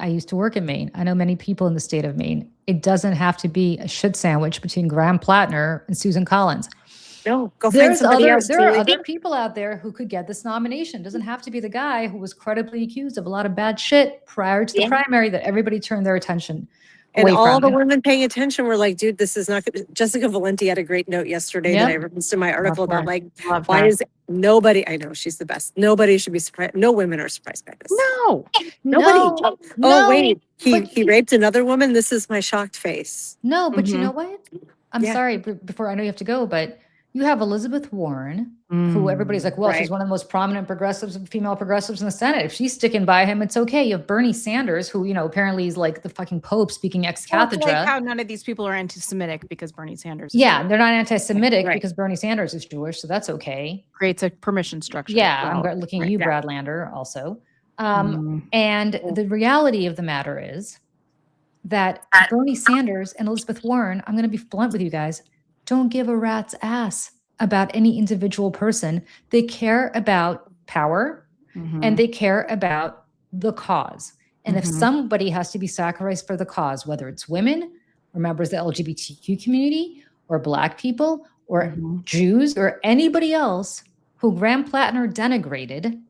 used to work in Maine. I know many people in the state of Maine. It doesn't have to be a shit sandwich between Graham Platner and Susan Collins. No, go find somebody else. There are other people out there who could get this nomination. It doesn't have to be the guy who was credibly accused of a lot of bad shit prior to the primary that everybody turned their attention And away all from. the women paying attention were like, dude, this is not good. Jessica Valenti had a great note yesterday that I referenced in my article about like, why is nobody, I know she's the best. Nobody should be surprised. No women are surprised by this. No. Nobody. No, wait, he raped another woman. This is my shocked face. No, but you know what? I'm Yeah. sorry, before I know you have to go, but you have Elizabeth Warren, who everybody's like, well, she's one of the most prominent female progressives in the Senate. If she's sticking by him, it's okay. You have Bernie Sanders, who, apparently is like the fucking Pope speaking ex cathedra. Like how none of these people are anti-Semitic because Bernie Sanders. Yeah, they're not anti-Semitic because Bernie Sanders is Jewish, so that's okay. Creates a permission structure. Yeah, I'm looking at you, Brad Lander, also. And the reality of the matter is that Bernie Sanders and Elizabeth Warren, I'm going to be blunt with you guys, don't give a rat's ass about any individual person. They care about power and they care about the cause. And if somebody has to be sacrificed for the cause, whether it's women or members of the LGBTQ community or Black people or Jews or anybody else who Graham Platner denigrated,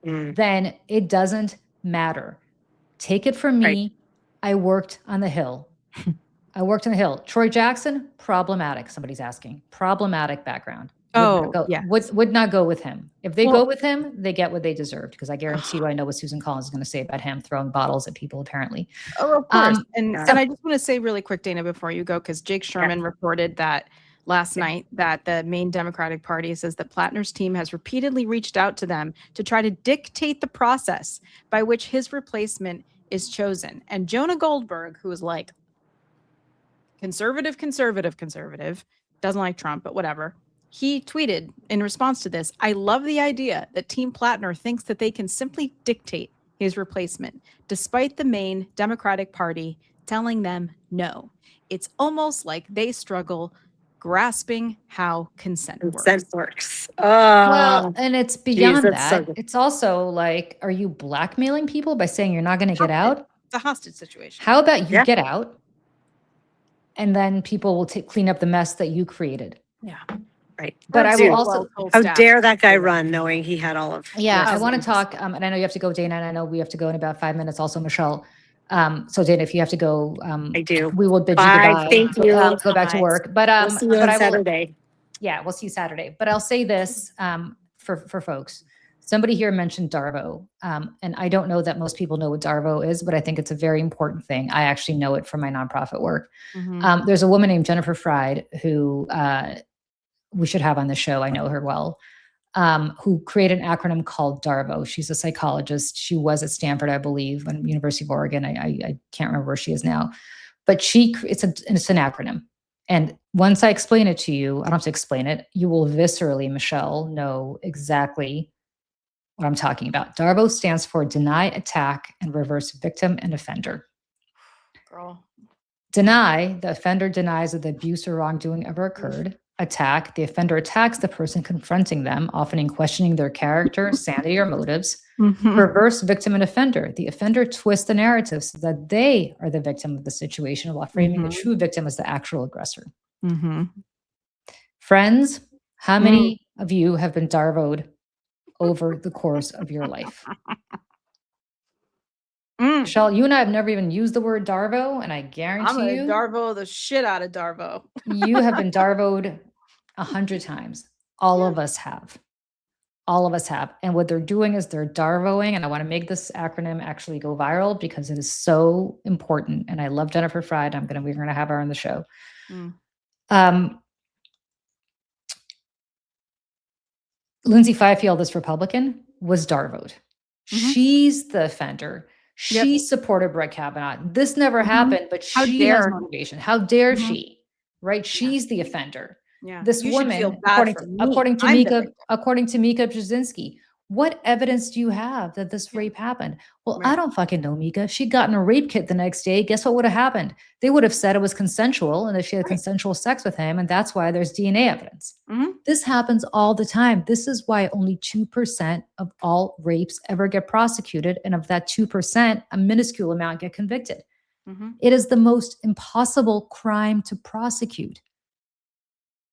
then it doesn't matter. Take it from me. I worked on the Hill. Troy Jackson, problematic. Somebody's asking. Problematic background. Would not go with him. If they go with him, they get what they deserved. Because I guarantee you, I know what Susan Collins is going to say about him throwing bottles at people, apparently. Oh, of course. And I just want to say really quick, Dana, before you go, because Jake Sherman reported that last night that the Maine Democratic Party says that Platner's team has repeatedly reached out to them to try to dictate the process by which his replacement is chosen. And Jonah Goldberg, who is like conservative, doesn't like Trump, but whatever. He tweeted in response to this, I love the idea that Team Platner thinks that they can simply dictate his replacement, despite the Maine Democratic Party telling them no. It's almost like they struggle grasping how consent works. Well, and it's beyond that. So it's also like, are you blackmailing people by saying you're not going to get out? It's a hostage situation. How about you get out? And then people will clean up the mess that you created. Yeah. Right. But I will also, how dare that guy run knowing he had all of. I want to talk, and I know you have to go, Dana, and I know we have to go in about 5 minutes also, Michelle. So Dana, if you have to go, I do. We will bid you goodbye. Thank you. Go back to work. But we'll see you on Saturday. We'll see you Saturday. But I'll say this for folks. Somebody here mentioned Darvo, and I don't know that most people know what Darvo is, but I think it's a very important thing. I actually know it from my nonprofit work. There's a woman named Jennifer Fried who we should have on the show. I know her well. Who created an acronym called Darvo. She's a psychologist. She was at Stanford, I believe, and University of Oregon. I can't remember where she is now, but it's an acronym. And once I explain it to you, I don't have to explain it. You will viscerally, Michelle, know exactly what I'm talking about. Darvo stands for Deny, Attack, and Reverse Victim and Offender. Girl. Deny, the offender denies that the abuse or wrongdoing ever occurred. Attack, the offender attacks the person confronting them, often in questioning their character, sanity, or motives. Reverse victim and offender, the offender twists the narrative so that they are the victim of the situation while framing the true victim as the actual aggressor. Friends, how many of you have been Darvoed over the course of your life? Michelle, you and I have never even used the word Darvo, and I guarantee you, Darvo the shit out of Darvo. You have been Darvoed 100 times. All of us have. All of us have. And what they're doing is they're darvoing, and I want to make this acronym actually go viral because it is so important. And I love Jennifer Fried. We're gonna have her on the show. Lindsay Fifield, this Republican, was darvoed. She's the offender. She supported Brett Kavanaugh. This never happened, but she has motivation. How dare she? Right? She's the offender. Yeah. This You should woman, feel bad for me. according to I'm the Mika, victim. according to Mika Brzezinski, what evidence do you have that this rape happened? Well, I don't fucking know, Mika. She'd gotten a rape kit the next day. Guess what would have happened? They would have said it was consensual and that she had consensual sex with him, and that's why there's DNA evidence. This happens all the time. This is why only 2% of all rapes ever get prosecuted, and of that 2%, a minuscule amount get convicted. It is the most impossible crime to prosecute,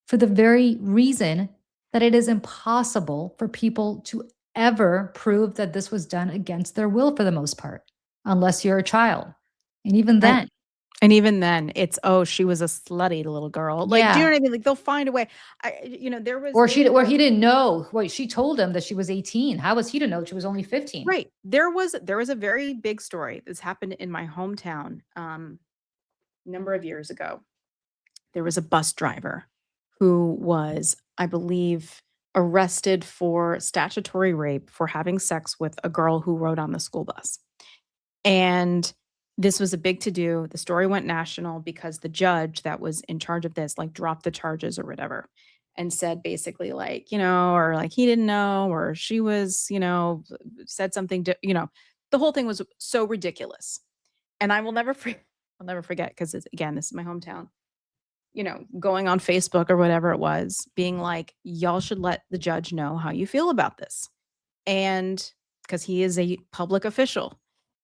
for the very reason that it is impossible for people to ever prove that this was done against their will for the most part, unless you're a child. And even then. And even then, it's, oh, she was a slutty little girl. Like, do you know what I mean? Like, they'll find a way. There was. Or he didn't know. Wait, she told him that she was 18. How was he to know she was only 15? Right. There was a very big story. This happened in my hometown a number of years ago. There was a bus driver who was, I believe, arrested for statutory rape for having sex with a girl who rode on the school bus. And this was a big to-do. The story went national because the judge that was in charge of this, like, dropped the charges or whatever, and said basically, like, or like he didn't know, or she was, said something, the whole thing was so ridiculous. And I will never forget, because again, this is my hometown. Going on Facebook or whatever it was, being like, y'all should let the judge know how you feel about this. And because he is a public official,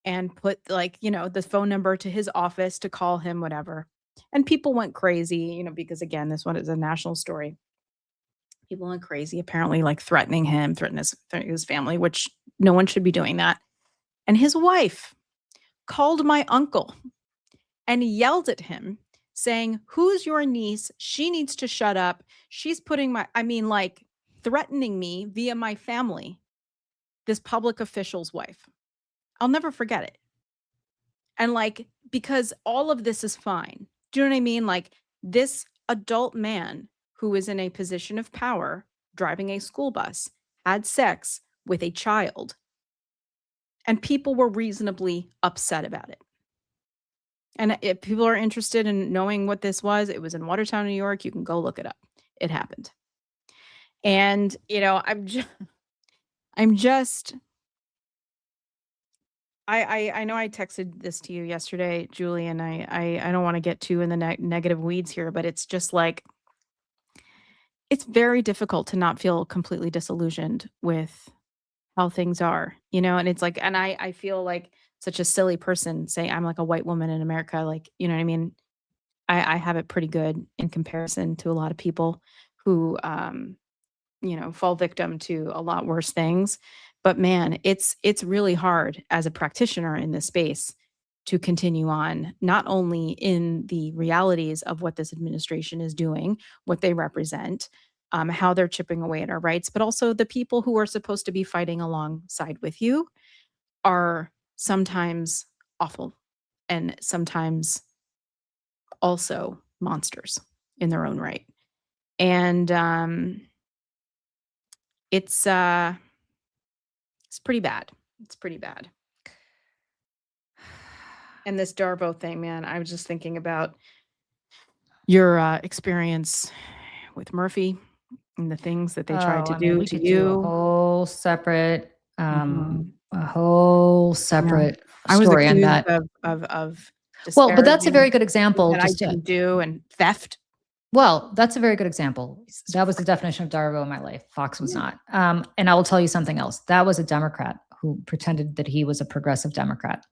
and put, like, the phone number to his office to call him, whatever. And people went crazy, because again, this one is a national story. People went crazy, apparently, like threatening him, threatening his family, which no one should be doing that. And his wife called my uncle and yelled at him, saying, "Who's your niece? She needs to shut up. She's putting like threatening me via my family." This public official's wife. I'll never forget it. And like, because all of this is fine. Do you know what I mean? Like, this adult man who is in a position of power, driving a school bus, had sex with a child, and people were reasonably upset about it. And if people are interested in knowing what this was, it was in Watertown, New York. You can go look it up. It happened. And, I know I texted this to you yesterday, Julie, and I don't want to get too in the negative weeds here, but it's just like, it's very difficult to not feel completely disillusioned with how things are, and it's like, and I feel like such a silly person saying I'm like a white woman in America, like, you know what I mean? I have it pretty good in comparison to a lot of people who, fall victim to a lot worse things. But man, it's really hard as a practitioner in this space to continue on, not only in the realities of what this administration is doing, what they represent, how they're chipping away at our rights, but also the people who are supposed to be fighting alongside with you are sometimes awful and sometimes also monsters in their own right. And it's pretty bad. It's pretty bad. And this Darvo thing, man, I was just thinking about your experience with Murphy and the things that they tried to do we to could you. do a whole separate, story on that. Of Well, but that's a disparaging very good example. that I didn't do, and theft. Well, that's a very good example. That was the definition of Darvo in my life. Fox was not. And I will tell you something else. That was a Democrat who pretended that he was a progressive Democrat.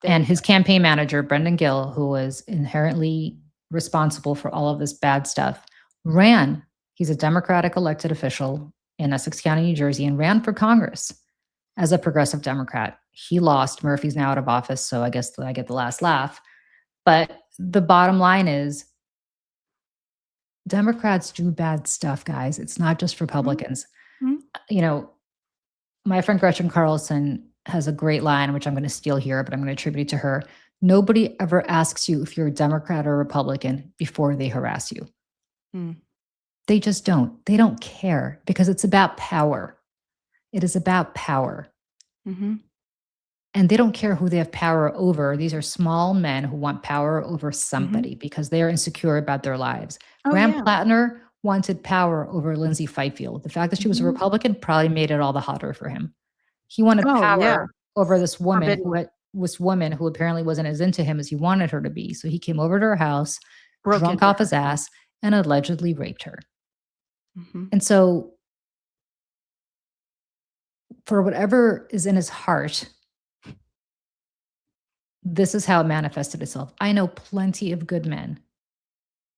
And his campaign manager, Brendan Gill, who was inherently responsible for all of this bad stuff, ran. He's a Democratic elected official in Essex County, New Jersey, and ran for Congress as a progressive Democrat. He lost. Murphy's now out of office, so I guess I get the last laugh. But the bottom line is, Democrats do bad stuff, guys. It's not just Republicans. my friend Gretchen Carlson has a great line, which I'm going to steal here, but I'm going to attribute it to her. Nobody ever asks you if you're a Democrat or Republican before they harass you. Mm. They just don't. They don't care because it's about power. It is about power. Mm-hmm. And they don't care who they have power over. These are small men who want power over somebody because they are insecure about their lives. Oh, Graham yeah. Platner wanted power over Lindsay Fifield. The fact that she was a Republican probably made it all the hotter for him. He wanted Oh, power yeah. over this woman Forbidden. who apparently wasn't as into him as he wanted her to be. So he came over to her house, Broke drunk into off her. his ass, and allegedly raped her. Mhm. And so, for whatever is in his heart, this is how it manifested itself. I know plenty of good men.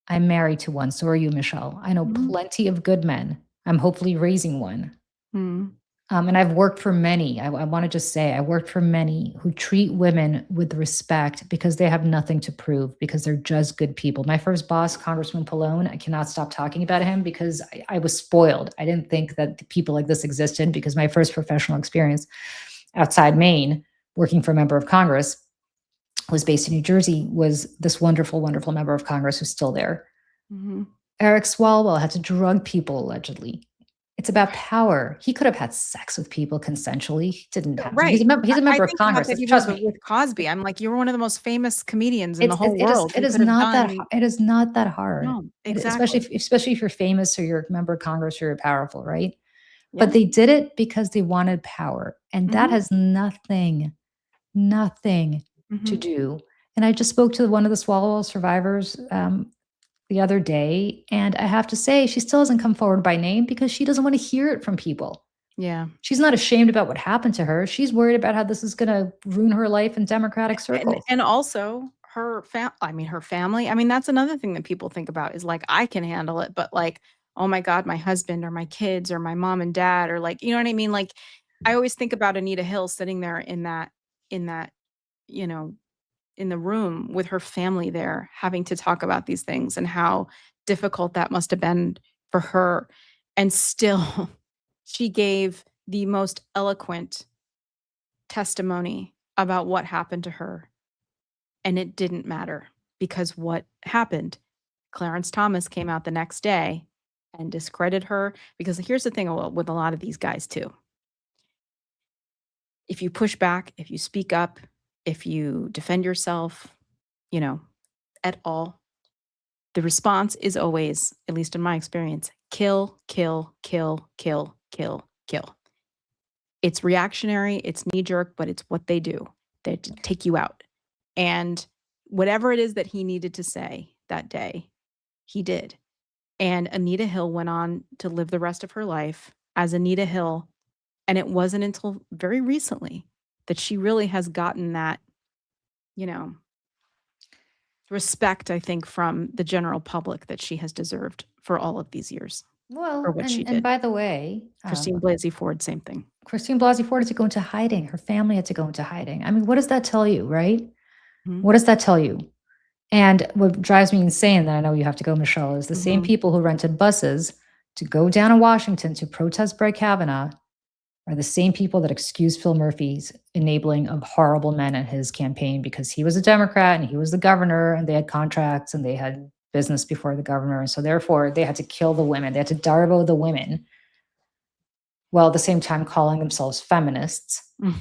I'm married to one. So are you, Michelle. I know plenty of good men. I'm hopefully raising one. Mm. And I've worked for many. I want to just say I worked for many who treat women with respect because they have nothing to prove, because they're just good people. My first boss, Congressman Pallone, I cannot stop talking about him because I was spoiled. I didn't think that people like this existed because my first professional experience outside Maine, working for a member of Congress, was based in New Jersey, was this wonderful, wonderful member of Congress who's still there. Mm-hmm. Eric Swalwell had to drug people allegedly. It's about power. He could have had sex with people consensually. He didn't have to. Right. He's a member of think Congress. About that Trust even me. with Cosby. I'm like, you're one of the most famous comedians in the whole It world. is not that. It is not that hard. No, exactly. Especially if you're famous or you're a member of Congress or you're powerful, right? Yeah. But they did it because they wanted power, and that has nothing to do. And I just spoke to one of the Swalwell survivors the other day, and I have to say, she still hasn't come forward by name because she doesn't want to hear it from people. Yeah. She's not ashamed about what happened to her. She's worried about how this is going to ruin her life in Democratic circles. And also her family. I mean, that's another thing that people think about is like, I can handle it, but like, oh my God, my husband or my kids or my mom and dad, or like, you know what I mean? Like, I always think about Anita Hill sitting there in that, you know, in the room with her family there, having to talk about these things and how difficult that must have been for her. And still, she gave the most eloquent testimony about what happened to her. And it didn't matter because what happened? Clarence Thomas came out the next day and discredited her. Because here's the thing with a lot of these guys too. If you push back, if you speak up, if you defend yourself, at all, the response is always, at least in my experience, kill, kill, kill, kill, kill, kill. It's reactionary, it's knee-jerk, but it's what they do. They take you out. And whatever it is that he needed to say that day, he did. And Anita Hill went on to live the rest of her life as Anita Hill. And it wasn't until very recently that she really has gotten that, respect, I think, from the general public that she has deserved for all of these years. Well, for what she and did. by the way, Christine Blasey Ford, same thing. Christine Blasey Ford had to go into hiding. Her family had to go into hiding. I mean, what does that tell you, right? Mhm. What does that tell you? And what drives me insane, that I know you have to go, Michelle, is the same people who rented buses to go down in Washington to protest Brett Kavanaugh are the same people that excuse Phil Murphy's enabling of horrible men in his campaign because he was a Democrat and he was the governor and they had contracts and they had business before the governor. And so therefore they had to kill the women. They had to darvo the women while at the same time calling themselves feminists. Mm-hmm.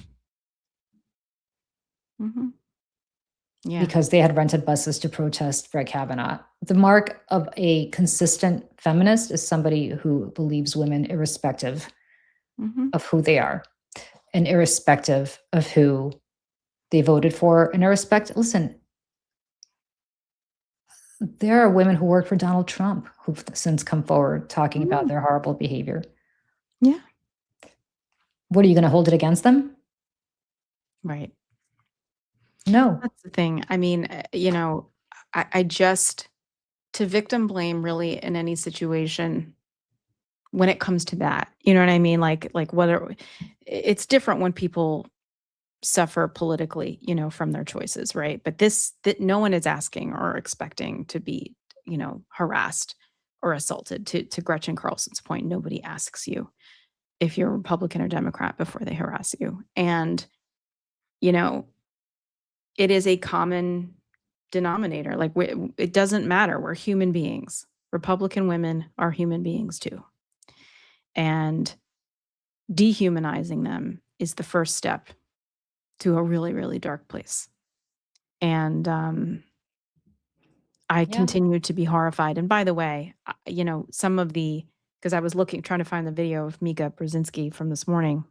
Yeah. Because they had rented buses to protest Brett Kavanaugh. The mark of a consistent feminist is somebody who believes women irrespective of who they are and irrespective of who they voted for and listen, there are women who worked for Donald Trump who've since come forward talking about their horrible behavior. Yeah. What, are you going to hold it against them? Right. No. That's the thing. I mean, I just, to victim blame really in any situation when it comes to that, you know what I mean? Like whether it's different when people suffer politically, from their choices, right? But that no one is asking or expecting to be, harassed or assaulted. To Gretchen Carlson's point, nobody asks you. if you're a Republican or Democrat before they harass you. And, you know, it is a common denominator. Like it doesn't matter. We're human beings. Republican women are human beings too. And dehumanizing them is the first step to a really, really dark place. And I continue to be horrified. And by the way, you know, some of the, because I was trying to find the video of Mika Brzezinski from this morning,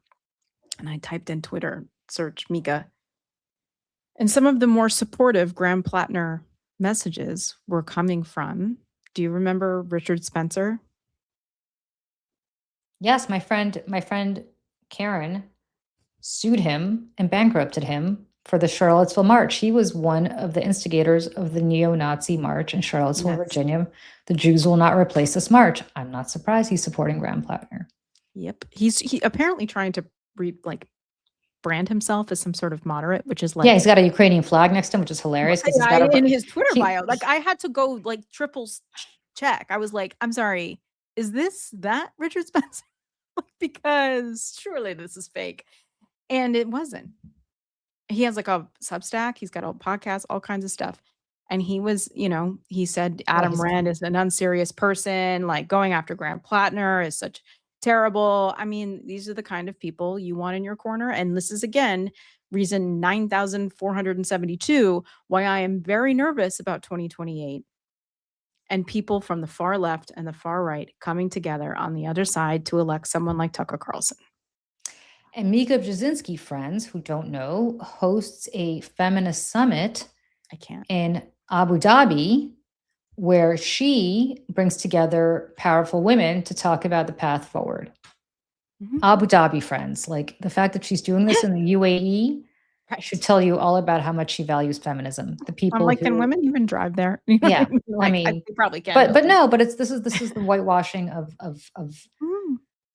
and I typed in Twitter, search Mika. And some of the more supportive Graham Platner messages were coming from, do you remember Richard Spencer? Yes, my friend Karen sued him and bankrupted him for the Charlottesville March. He was one of the instigators of the neo-Nazi march in Charlottesville, Virginia. The Jews will not replace this march. I'm not surprised he's supporting Graham Platner. Yep. He apparently trying to brand himself as some sort of moderate, which is like, yeah, he's got a Ukrainian flag next to him, which is hilarious. In his Twitter bio, like I had to go like triple check. I was like, I'm sorry, is that Richard Spencer? Because surely this is fake. And it wasn't. He has like a Substack. He's got a podcast, all kinds of stuff. And he was, you know, he said Adam Rand is an unserious person, like going after Graham Platner is such terrible. I mean, these are the kind of people you want in your corner. And this is, again, reason 9,472 why I am very nervous about 2028 and people from the far left and the far right coming together on the other side to elect someone like Tucker Carlson. And Mika Brzezinski, friends who don't know, hosts a feminist summit in Abu Dhabi, where she brings together powerful women to talk about the path forward. Abu Dhabi, friends, like the fact that she's doing this in the UAE should tell you all about how much she values feminism. The people, I'm like, can women even drive there? Yeah, like, I mean, they probably can. But no, but this is the whitewashing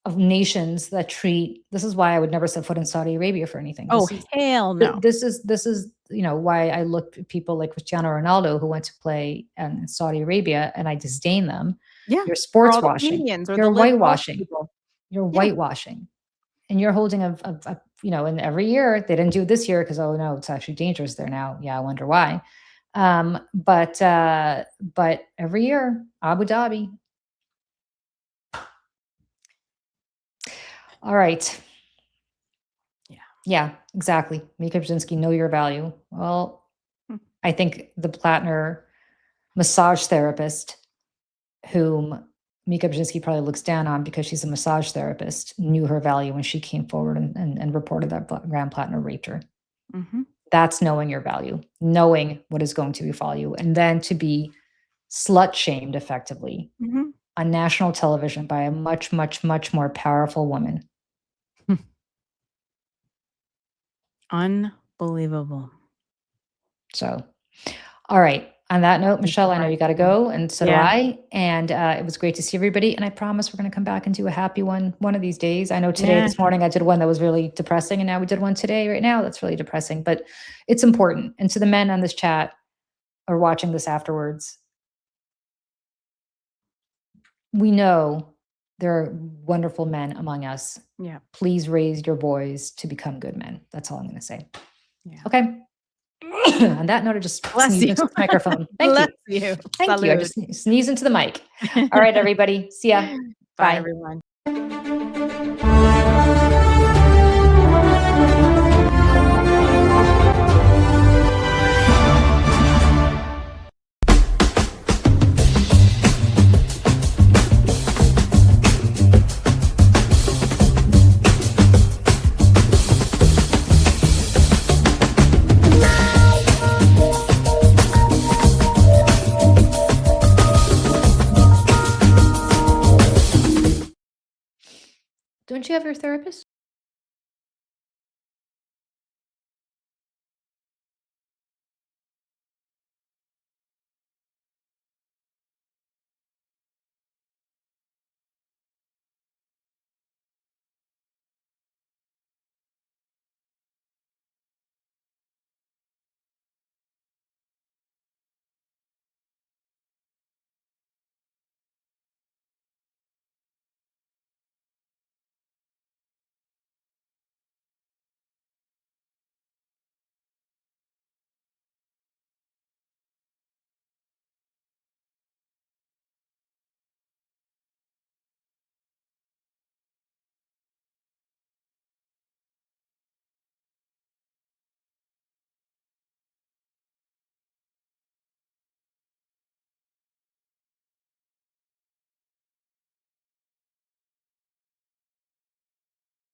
of nations that treat. This is why I would never set foot in Saudi Arabia for anything. Hell no. This is you know why I look at people like Cristiano Ronaldo who went to play in Saudi Arabia, and I disdain them. Yeah, you're sports washing. You're whitewashing. You're whitewashing, and you're holding a you know. And every year they didn't do it this year because oh no, it's actually dangerous there now. Yeah, I wonder why. But every year Abu Dhabi. All right. Yeah, exactly. Mika Brzezinski, know your value. Well, I think the Platner massage therapist, whom Mika Brzezinski probably looks down on because she's a massage therapist, knew her value when she came forward and reported that Graham Platner raped her. That's knowing your value, knowing what is going to befall you, and then to be slut shamed effectively on national television by a much, much, much more powerful woman. Unbelievable. So, all right. On that note, Michelle, I know you got to go, and so do I. And it was great to see everybody. And I promise we're going to come back and do a happy one of these days. I know today, this morning, I did one that was really depressing, and now we did one today, right now, that's really depressing. But it's important. And to the men on this chat or watching this afterwards, we know there are wonderful men among us. Yeah. Please raise your boys to become good men. That's all I'm going to say. Yeah. Okay. On that note, I just sneezed into the microphone. Thank you. Thank you. I just sneezed into the mic. All right, everybody. See ya. Bye, everyone. Don't you have your therapist?